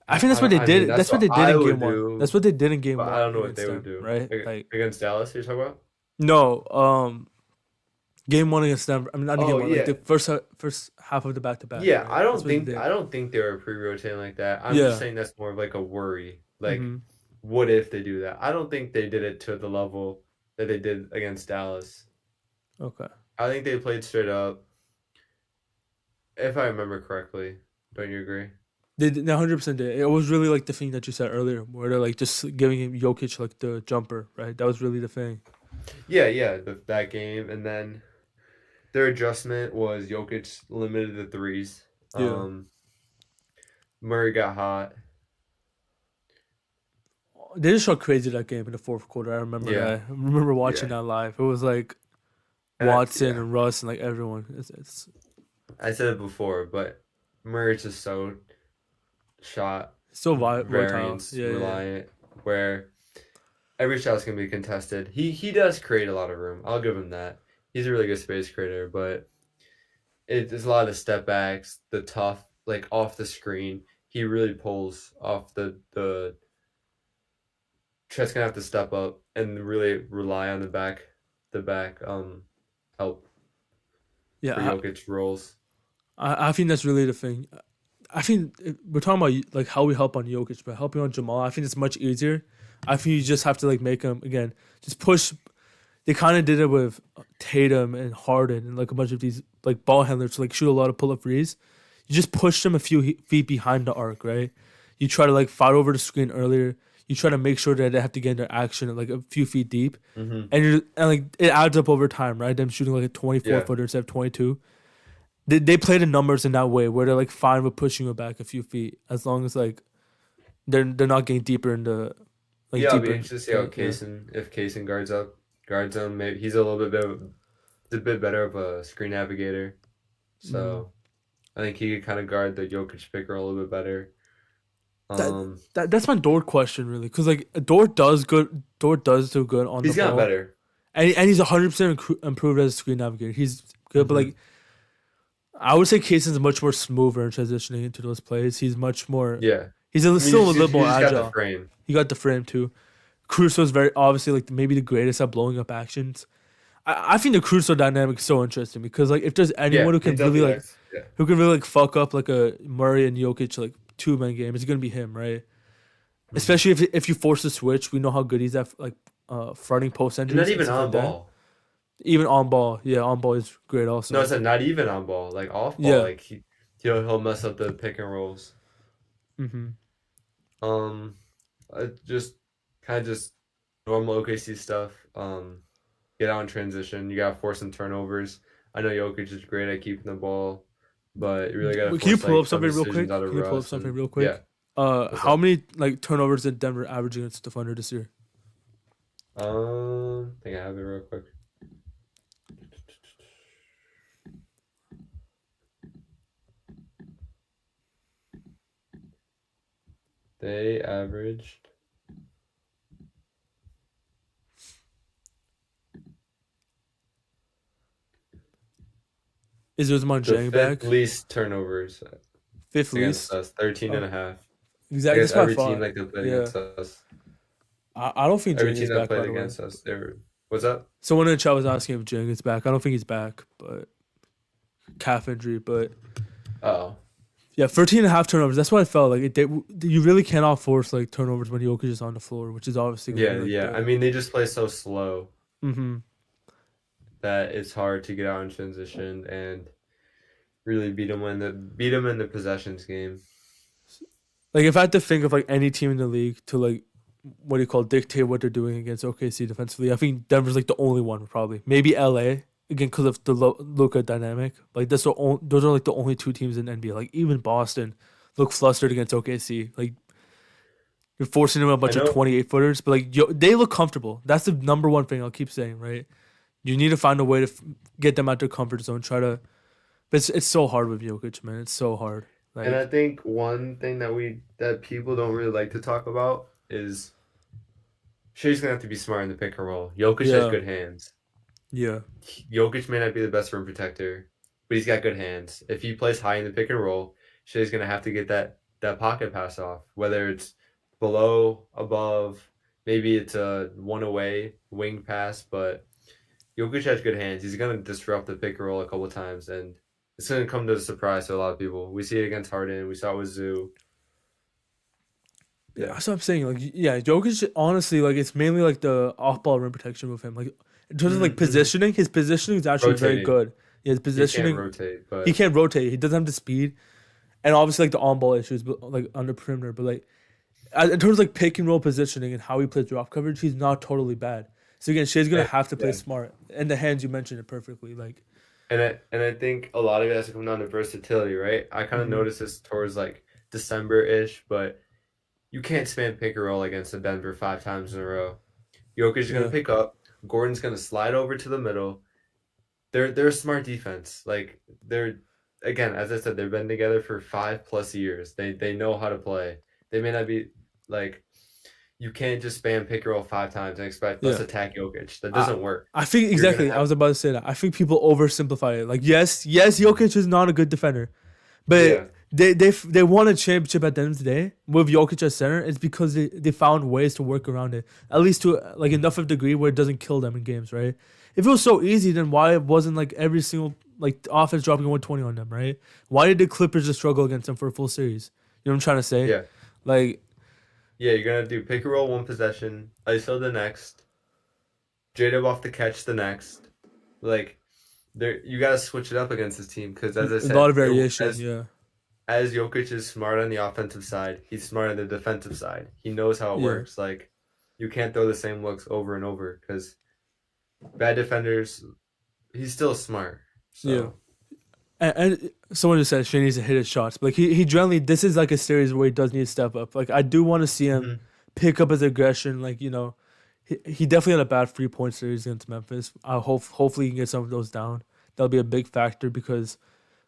I think that's what they I mean, did. that's That's what what they did I in would game one. do, That's what they did in game but I one don't know what against they would them, do right? Like against Dallas. You're talking about? no, game one against them. I mean, not the game Oh one. Like yeah, the first half of the back to back, yeah. right? I That's don't what they think did. I don't think they were pre-rotating like that. I'm just Yeah. saying that's more of like a worry. Like, Mm-hmm. what if they do that? I don't think they did it to the level that they did against Dallas. Okay. I think they played straight up, if I remember correctly. Don't you agree? They 100% did. It was really like the thing that you said earlier, where they're like just giving him Jokic like the jumper, right? That was really the thing. Yeah, yeah. That game, and then their adjustment was Jokic limited the threes. Yeah. Murray got hot. They just shot crazy that game in the fourth quarter. I remember Yeah, that. I remember watching yeah, that live. It was like Watson yeah. and Russ and like everyone. It's I said it before, but Murray's just so shot so volatile. variance Yeah, yeah. reliant, where every shot's gonna be contested. He does create a lot of room. I'll give him that. He's a really good space creator, but it's a lot of the step backs, the tough, like off the screen. He really pulls off the. Chet's gonna have to step up and really rely on the back help for Yeah, Jokic rolls. I think that's really the thing. I think we're talking about like how we help on Jokic, but helping on Jamal, I think it's much easier. I think you just have to like make him again, just push. They kind of did it with Tatum and Harden and like a bunch of these like ball handlers to like shoot a lot of pull up threes. You just push them a few feet behind the arc, right? You try to like fight over the screen earlier. You try to make sure that they have to get in their action like a few feet deep, Mm-hmm. and like it adds up over time, right? Them shooting like a 24 Yeah. footer instead of 22. They play the numbers in that way where they're like fine with pushing you back a few feet as long as like they're not getting deeper in the like Yeah, I'll be deeper in interested to see how paint. Yeah. Kaysen guards him. Maybe he's a bit better of a screen navigator. Mm. So I think he could kind of guard the Jokic pick roll a little bit better. That Um, that's my Dort question really, because like Dort does good. Dort does do good on the he's gotten ball, better. and he's 100% improved as a screen navigator. He's good, but Hmm. like I would say Kaysen's much more smoother in transitioning into those plays. He's much more. Yeah, He's I mean, still a little you more just got the agile. frame. He got the frame too. Crusoe's very obviously like maybe the greatest at blowing up actions. I think the Crusoe dynamic is so interesting because like if there's anyone Yeah, who he can really definitely like acts. Yeah. fuck up like a Murray and Jokic like 2 man game, it's gonna be him, right? Hmm. Especially if you force the switch, we know how good he's at like fronting post And not entries and even stuff like on that. ball. Even on ball, yeah, on ball is great No, also. it's not even on ball. Like off ball, Yeah. like he'll mess up the pick and rolls. Mm-hmm. Um, just kind of just normal OKC stuff. Get out in transition. You gotta force some turnovers. I know Jokic is great at keeping the ball, but you really gotta Can you force pull like up some something real decisions quick? out of Can you pull up Russ something and real yeah. quick? What's How up? many like turnovers did Denver average against the Thunder this year? I think I have it real quick. They averaged Is Usman the Jang fifth back? least turnovers Fifth against least. us, 13 and Oh, a half. exactly. Against That's what I every team thought. like that played Yeah. against us. I don't think Every Jang team is that back, by played the way. against us, they were. What's up? Someone in the chat was asking if Jang is back. I don't think he's back, but calf injury. But Oh, yeah, 13 and a half turnovers. That's what I felt like. You really cannot force like turnovers when Jokic is on the floor, which is obviously going to be yeah, like yeah. I the. mean, they just play so slow Mm-hmm. that it's hard to get out in transition and really beat them in the possessions game. Like if I had to think of like any team in the league to like what do you call dictate what they're doing against OKC defensively, I think Denver's like the only one probably. Maybe LA again because of the Luka dynamic. Like those are like the only two teams in NBA. Like even Boston look flustered against OKC. Like You're forcing them a I bunch of know, 28 footers, but like they look comfortable. That's the number one thing I'll keep saying, right? You need to find a way to get them out their comfort zone. Try to, but it's so hard with Jokic, man. It's so hard. and I Like, think one thing that people don't really like to talk about is Shea's gonna have to be smart in the pick and roll. Jokic has yeah, good hands. yeah, Jokic may not be the best rim protector, but he's got good hands. If he plays high in the pick and roll, Shea's gonna have to get that pocket pass off, whether it's below, above, maybe it's a one away wing pass, but Jokic has good hands. He's gonna disrupt the pick and roll a couple of times, and it's gonna come to a surprise to a lot of people. We see it against Harden. We saw it with Zoo. yeah. Yeah. That's what I'm saying. Like, yeah, Jokic. Honestly, like it's mainly like the off-ball rim protection with him. Like in terms of like Mm-hmm. positioning, his positioning is actually very Rotating. good. Yeah, his He can't positioning, rotate, he but can't rotate. He doesn't have the speed, and obviously like the on-ball issues, but like on the perimeter. But like in terms of like pick and roll positioning and how he plays drop coverage, he's not totally bad. So again, Shea's gonna have to play yeah. smart. And the hands, you mentioned it perfectly. Like, And I think a lot of it has to come down to versatility, right? I kind of hmm noticed this towards like December ish, but you can't spam pick and roll against the Denver 5 times in a row. Jokic is gonna yeah, pick up. Gordon's gonna slide over to the middle. They're a smart defense. Like they're again, as I said, they've been together for 5 plus years. They know how to play. They may not be like you can't just spam pick and roll 5 times and expect let's yeah. attack Jokic. That I doesn't work. I think You're gonna exactly. I have was about to say that. I think people oversimplify it. Like, yes, Jokic is not a good defender, but yeah. they won a championship at the end of the day with Jokic at center. It's because they found ways to work around it, at least to like enough of a degree where it doesn't kill them in games, right? If it was so easy, then why wasn't like every single like offense dropping 120 on them, right? Why did the Clippers just struggle against them for a full series? You know what I'm trying to say? Yeah. Like, Yeah, you're gonna do pick and roll one possession, ISO the next, J-Dub off the catch the next. Like there, you gotta switch it up against this team because, as I a lot said, of variation. as Yeah, Jokic is smart on the offensive side, he's smart on the defensive side. He knows how it yeah, works. Like you can't throw the same looks over and over because bad defenders. He's still smart. yeah. So And someone just said Shane needs to hit his shots. But like he generally, this is like a series where he does need to step up. Like I do want to see him mhm. pick up his aggression. Like he definitely had a bad 3 point series against Memphis. I hopefully he can get some of those down. That'll be a big factor because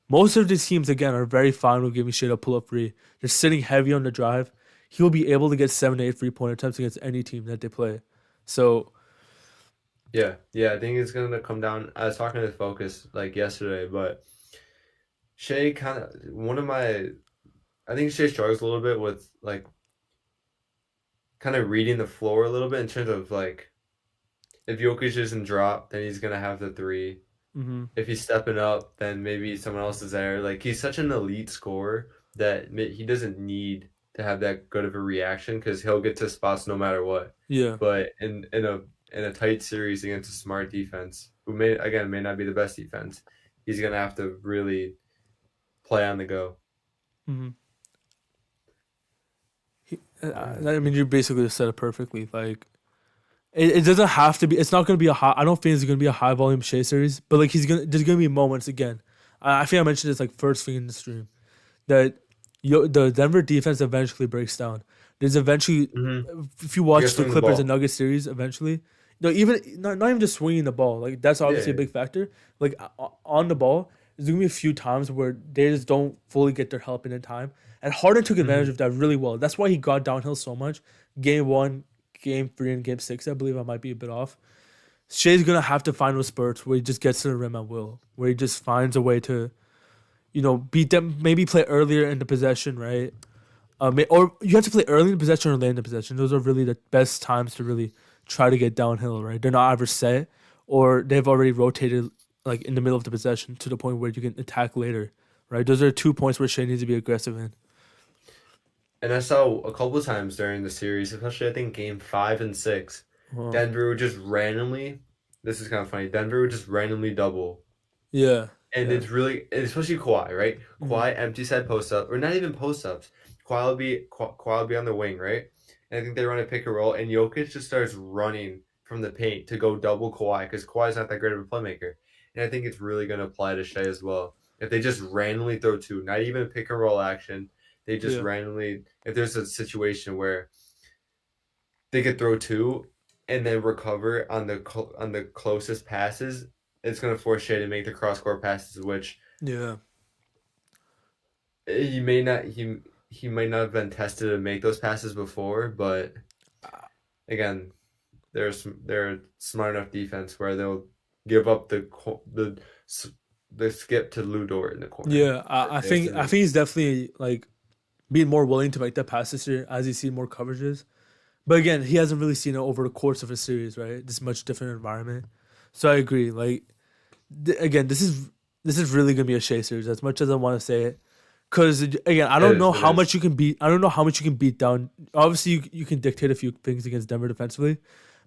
most of these teams again are very fine with giving shit a pull up three. They're sitting heavy on the drive. He'll be able to get 7 to 8 3 point attempts against any team that they play. So Yeah, yeah, I think it's gonna come down. I was talking to Focus like yesterday, but Shea kind of one of my. I think Shea struggles a little bit with like kind of reading the floor a little bit in terms of like if Jokic isn't dropped, then he's gonna have the three. hmm If he's stepping up, then maybe someone else is there. Like he's such an elite scorer that he doesn't need to have that good of a reaction because he'll get to spots no matter what. yeah. But in a tight series against a smart defense, who may not be the best defense, he's gonna have to really play on the go. hmm Yeah. I mean, you basically just said it perfectly. Like it doesn't have to be. It's not gonna be a high. I don't think it's gonna be a high volume Shea series, but like he's gonna. There's gonna be moments again. I think I mentioned this like first thing in the stream that the Denver defense eventually breaks down. There's eventually, Mm-hmm. if you You gotta watch the swing the Clippers and ball. Nuggets series, eventually, no, even not even just swinging the ball. Like that's obviously a Yeah. big factor. Like on the ball, there's gonna be a few times where they just don't fully get their help in time. And Harden took advantage Mm-hmm. of that really well. That's why he got downhill so much. Game one, game three, and game six, I believe I might be a bit off. Shea's gonna have to find those spurts where he just gets to the rim at will, where he just finds a way to, beat them. Maybe play earlier in the possession, right? Or you have to play early in the possession or late in the possession. Those are really the best times to really try to get downhill, right? They're not ever set, or they've already rotated like in the middle of the possession to the point where you can attack later, right? Those are 2 points where Shea needs to be aggressive in. And I saw a couple of times during the series, especially I think game 5 and 6, Well, Denver would just randomly. This is kind of funny. Denver would just randomly double. yeah, And yeah, it's really, especially Kawhi, right? mm, Kawhi empty side post up, or not even post ups. Kawhi will be on the wing, right? And I think they run a pick and roll, and Jokic just starts running from the paint to go double Kawhi because Kawhi's not that great of a playmaker. And I think it's really going to apply to Shea as well. If they just randomly throw two, not even a pick and roll action, they just yeah, randomly, if there's a situation where they could throw two and then recover on on the closest passes. It's going to force Shea to make the cross court passes, which Yeah. he may not he might not have been tested to make those passes before, but again, they're smart enough defense where they'll give up the skip to Ludort in the corner. Yeah, I Just think he's definitely like being more willing to make that pass this year as he sees more coverages. But again, he hasn't really seen it over the course of a series, right? This much different environment. So I agree. Like again, this is really gonna be a Shea series as much as I want to say it. Cause again, I don't know it how is. much you can beat. I don't know how much you can beat down. Obviously, you can dictate a few things against Denver defensively,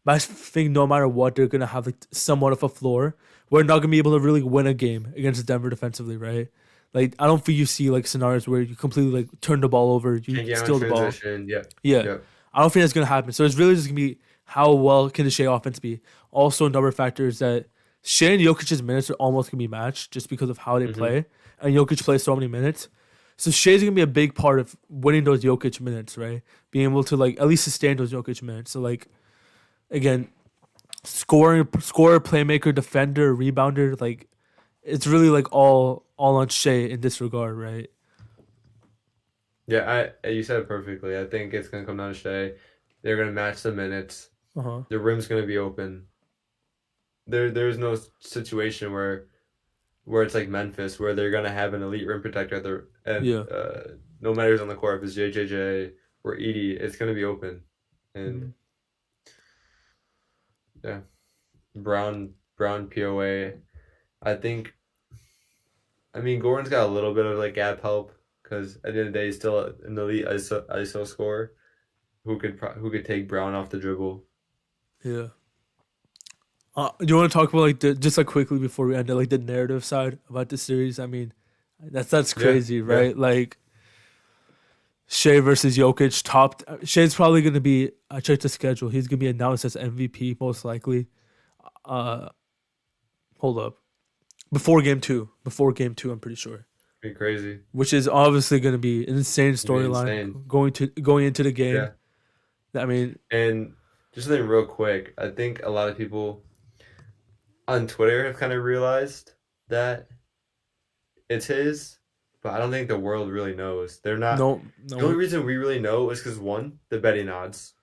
but I think no matter what, they're gonna have like somewhat of a floor. We're not gonna be able to really win a game against Denver defensively, right? Like I don't think you see like scenarios where you completely like turn the ball over, you Can't get on steal the ball. transition. Yep. Yeah, Yep. I don't think that's gonna happen. So it's really just gonna be how well can the Shea offense be. Also, another factor is that Shea and Jokic's minutes are almost gonna be matched just because of how they Mm-hmm. play, and Jokic plays so many minutes. So Shea's gonna be a big part of winning those Jokic minutes, right? Being able to like at least sustain those Jokic minutes. So like again, scorer, playmaker, defender, rebounder, like it's really like all on Shea in this regard, right? Yeah, I you said it perfectly. I think it's gonna come down to Shea. They're gonna match the minutes. Uh huh. The rim's gonna be open. There's no situation where it's like Memphis where they're gonna have an elite rim protector at the and Yeah. no matter who's on the court, if it's JJJ or Edie, it's gonna be open. And Mhm. yeah, Brown POA. I think I mean Gordon's got a little bit of like gap help because at the end of the day he's still an elite ISO scorer who could take Brown off the dribble. Yeah. Do you want to talk about like just like quickly before we end it, like the narrative side about this series? I mean, that's Yeah, crazy, yeah. right? Like Shea versus Jokic, top. Shea's probably gonna be. I checked the schedule. He's gonna be announced as MVP most likely. Uh, hold up. Before game two. Before game two, I'm pretty sure. Be crazy. Which is obviously gonna be an insane It'd be storyline insane. going into the game. Yeah. I mean, And just something real quick. I think a lot of people on Twitter have kind of realized that it's his, but I don't think the world really knows. They're not. no, The only no, reason we really know is because one, the betting odds,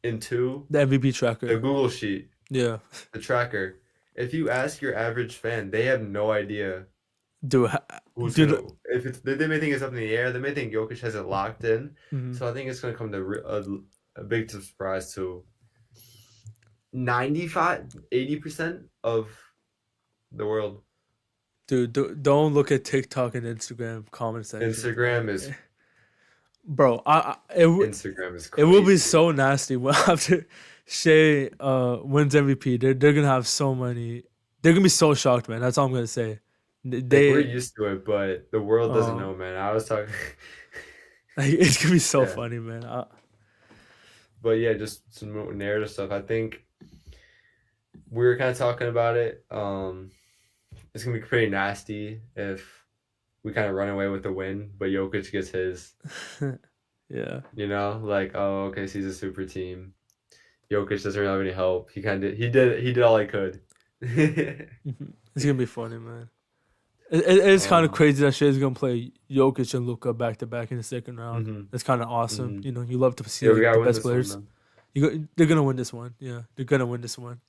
and two, the MVP the tracker. Google sheet, Yeah, the tracker. If you ask your average fan, they have no idea dude, who's dude. gonna. If it's they may think it's up in the air. They may think Jokic has it locked in. Mhm. So I think it's gonna come to a big surprise to 95, 80% of the world. Dude, don't look at TikTok and Instagram comment sections, bro. Instagram is Bro, Instagram is it will be crazy. so nasty when after Shea wins MVP. They're gonna have so many. They're gonna be so shocked, man. That's all I'm gonna say. Like we're They used to it, but the world doesn't uh know, man. I was talking, like it's gonna be so yeah, funny, man. but yeah, just some more narrative stuff. I think we were kind of talking about it. It's gonna be pretty nasty if we kind of run away with the win, but Jokic gets his. Yeah, You know, like oh, okay, so he's a super team. Jokic doesn't really have any help. He did all he could. it's gonna be funny, man. It's kind of um, crazy that Shea's gonna play Jokic and Luka back to back in the second round. hmm That's kind of awesome. hmm You know, you love to see Yeah, we like the gotta win best this one players. though. They're gonna win this one. Yeah, they're gonna win this one.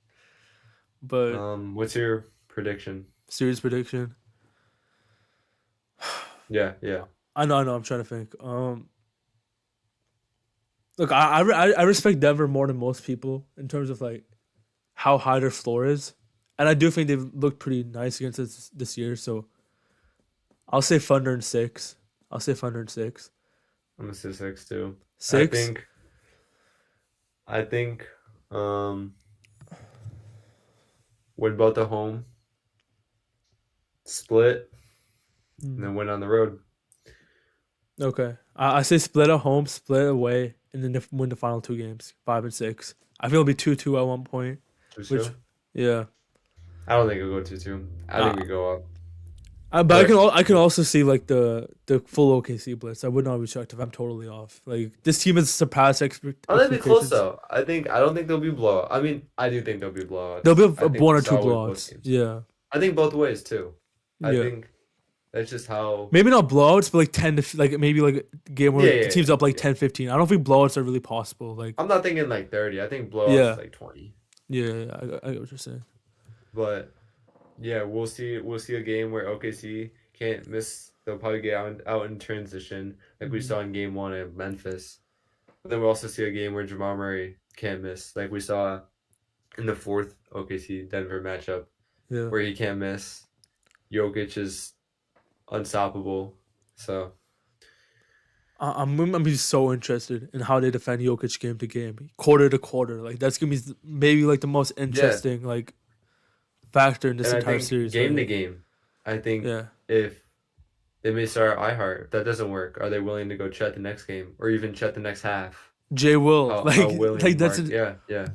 But What's your prediction? series prediction. Yeah, yeah. I know. I'm trying to think. Look, I respect Denver more than most people in terms of like how high their floor is, and I do think they've looked pretty nice against us this year. So I'll say Thunder in six. I'll say Thunder in six. I'm gonna say six too. I Six. think I think um win both at home, split, and Hmm. then win on the road. Okay. I say split at home, split away, and then win the final two games, 5 and 6. I feel it'll be 2-2 at one point. Two Which, two. yeah. I don't think it'll go 2-2. I Uh, think we go up. But But I can also see like the full OKC blitz. I would not be shocked if I'm totally off. Like this team has surpassed I think they'll be close expectations. though. I don't think they'll be blowout. I mean, I do think they'll be There'll blowouts. be I think one we or two saw with both blowouts. teams. Yeah, I think both ways too. I yeah. think that's just how. Maybe not blowouts, but like like maybe like a game where Yeah, the yeah, team's up like yeah. 10-15. I don't think blowouts are really possible. Like I'm not thinking like 30. I think blowouts yeah, like 20. yeah. I get what you're saying. But yeah, we'll see. We'll see a game where OKC can't miss. They'll probably get out in transition, like we Mhm. saw in Game 1 at Memphis. But then we'll also see a game where Jamal Murray can't miss, like we saw in the fourth OKC Denver matchup, Yeah. where he can't miss. Jokic is unstoppable. So I'm gonna be so interested in how they defend Jokic game to game, quarter to quarter. Like that's gonna be maybe like the most yeah, interesting like factor in this and I entire think series. game to Right? game, I think Yeah. if they may start iHeart, if that doesn't work, are they willing to go check the next game or even check the next half? Jay will How like willing that's Mark? Yeah, yeah.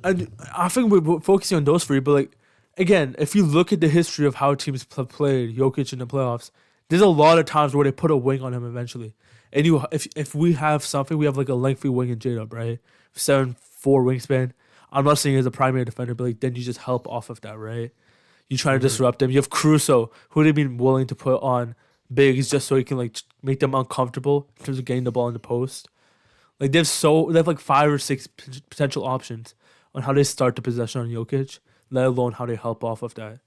I think we're focusing on those three, but like again, if you look at the history of how teams played Jokic in the playoffs, there's a lot of times where they put a wing on him eventually. And if we have something, we have like a lengthy wing in J-Dub, right? 7'4" wingspan. I'm not saying he's a primary defender, but like then you just help off of that, right? You try to hmm disrupt them. You have Caruso, who they've been willing to put on bigs just so he can like make them uncomfortable in terms of getting the ball in the post. Like they have like 5 or 6 potential options on how they start the possession on Jokic, let alone how they help off of that.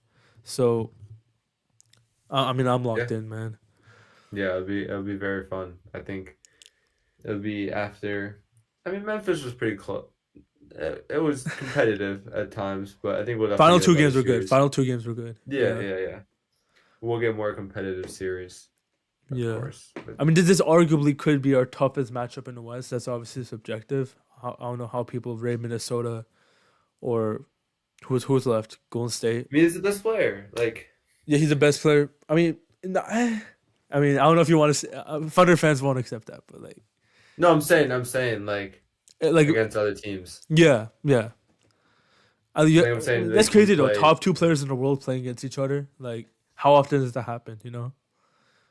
So I mean I'm Yeah, locked in, man. yeah. It'll be very fun. I think it'll be after. I mean, Memphis was pretty close. It was competitive at times, but I think we'll definitely Final get a two better games were good. series. Final two games were good. Yeah, Yeah, yeah, yeah. We'll get more competitive series, of yeah. course. But I mean, this arguably could be our toughest matchup in the West. That's obviously subjective. I don't know how people rate Minnesota or who's left. Golden State. I mean, he's the best player. Like, Yeah, he's the best player. I mean, I mean, I don't know if you want to. Thunder fans won't accept that, but no, I'm saying, like like against other teams. yeah, yeah. Yeah, Like I'm saying, that's they can crazy though. play. Top two players in the world playing against each other. Like, how often does that happen? You know,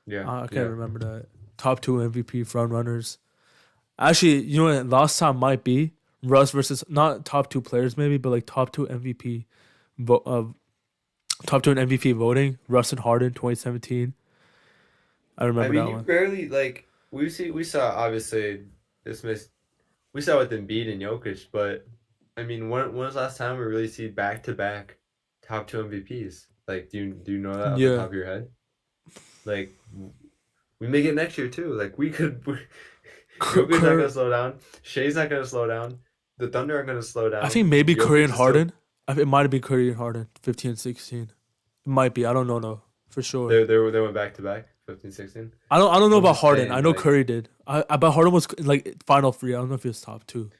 Yeah, I can't yeah. remember that. Top two MVP front runners. Actually, you know what? Last time might be Russ versus not top two players maybe, but like top two MVP, top two in MVP voting. Russ and Harden, 2017. I I remember mean, that you one. barely like we saw obviously this miss we saw with Embiid and Jokic, but I mean, when was the last time we really see back to back top two MVPs? Like, do you know that off the Yeah, top of your head? Like, we may get next year too. Like, we could. Joker's not gonna Cur- slow down. Shay's not gonna slow down. The Thunder aren't gonna slow I down. think maybe Curry Jokic and is still. Harden. It might have been Curry and Harden, 15 and 16. It might be. I don't know though for sure. They went back to back, 15, 16. I don't know I'm about just Harden. I saying, know like Curry did. I but Harden was like final three. I don't know if he was top two.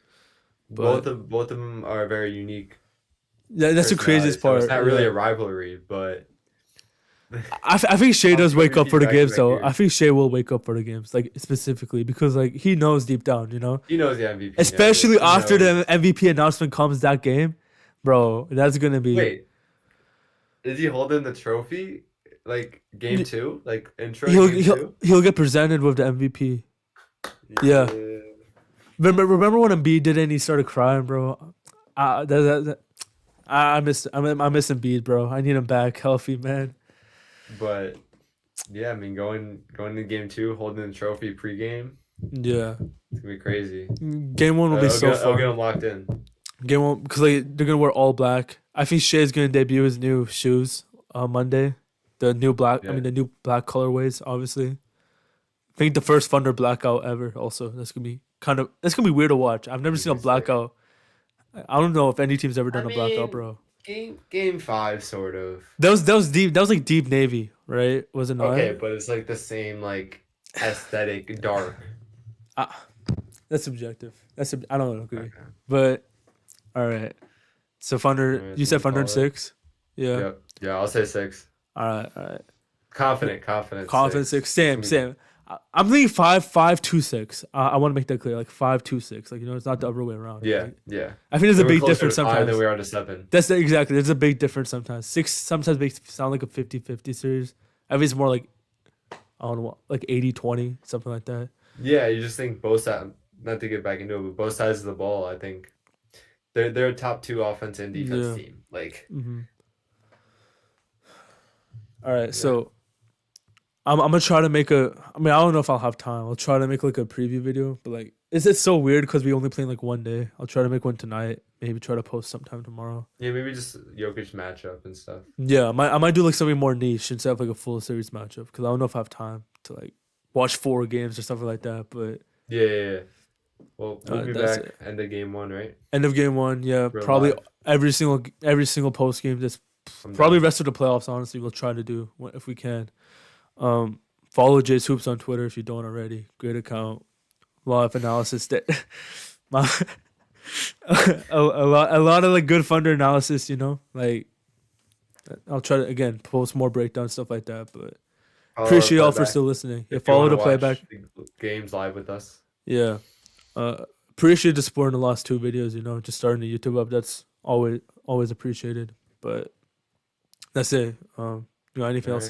But both of them are very unique yeah, that's the craziest personalities. So it's part. not really Yeah. a rivalry, but I think Shea top does two wake up for MVP the back to games back though. I years. think Shea will wake up for the games, like specifically because like he knows deep down, you know. He knows the MVP narrative. Especially He after knows. the MVP announcement comes that game, bro. That's gonna be. Wait, is he holding the trophy like game two? Like intro He'll game he'll two? he'll get presented with the MVP. Yeah. Yeah. Remember when Embiid did it and he started crying, bro? I I miss Embiid, bro. I need him back healthy, man. But yeah, I mean going to game two, holding the trophy pregame, Yeah. it's gonna be crazy. Game one will be so I'll get fun. him locked in. Game one because like they're gonna wear all black. I think Shea's gonna debut his new shoes on Monday. The new black, I Yeah. mean the new black colorways, obviously. I think the first Thunder blackout ever. Also, that's gonna be weird to watch. I've never It'd seen a be sick. blackout. I don't know if any team's ever I done a blackout, mean, bro. game five sort of. That was deep. That was like deep navy, right? Was it not? Okay, but it's like the same like aesthetic dark. Ah, that's subjective. I don't agree, Okay. but all right. So Thunder, Alright, you so said we Thunder in call it. 6. Yeah. Yep. Yeah, I'll say six. All right. Confident Confidence six. 6. It's Same, gonna be same. I'm thinking 5-5-2-6. I want to make that clear, like 5-2-6. Like it's not the other way around. yeah, Like, yeah. I think there's a So we're big closer difference to five than sometimes. we are to seven. Exactly. There's a big difference sometimes. 6 sometimes makes it sound like a 50-50 series. At least more like I don't know, like 80-20, something like that. Yeah, you just think both sides. Not to get back into it, but both sides of the ball, I think they're a top two offense and defense Yeah. team. Like, Mm-hmm. All right, yeah, so I'm gonna try to make a. I mean, I don't know if I'll have time. I'll try to make like a preview video, but like, it's so weird because we only playing like one day. I'll try to make one tonight. Maybe try to post sometime tomorrow. yeah, maybe just Jokic matchup and stuff. Yeah, I might do like something more niche instead of like a full series matchup because I don't know if I have time to like watch 4 games or something like that. But Yeah, yeah, yeah. Well, we'll be that's back it. end of game one, right? End of game one. Yeah, We're probably live. every single post game. That's I'm probably down. rest of the playoffs. Honestly, we'll try to do if we can. Follow Jay's Hoops on Twitter if you don't already. Great account. A lot of analysis that my a lot of like good Thunder analysis. Like I'll try to again post more breakdown stuff like that. But Follow the appreciate y'all for playback still listening. Yeah, if you follow want to the watch playback. the games live with us. Yeah. Appreciate the support in the last 2 videos. Just starting the YouTube up. That's always appreciated. But that's it. Anything All else right. to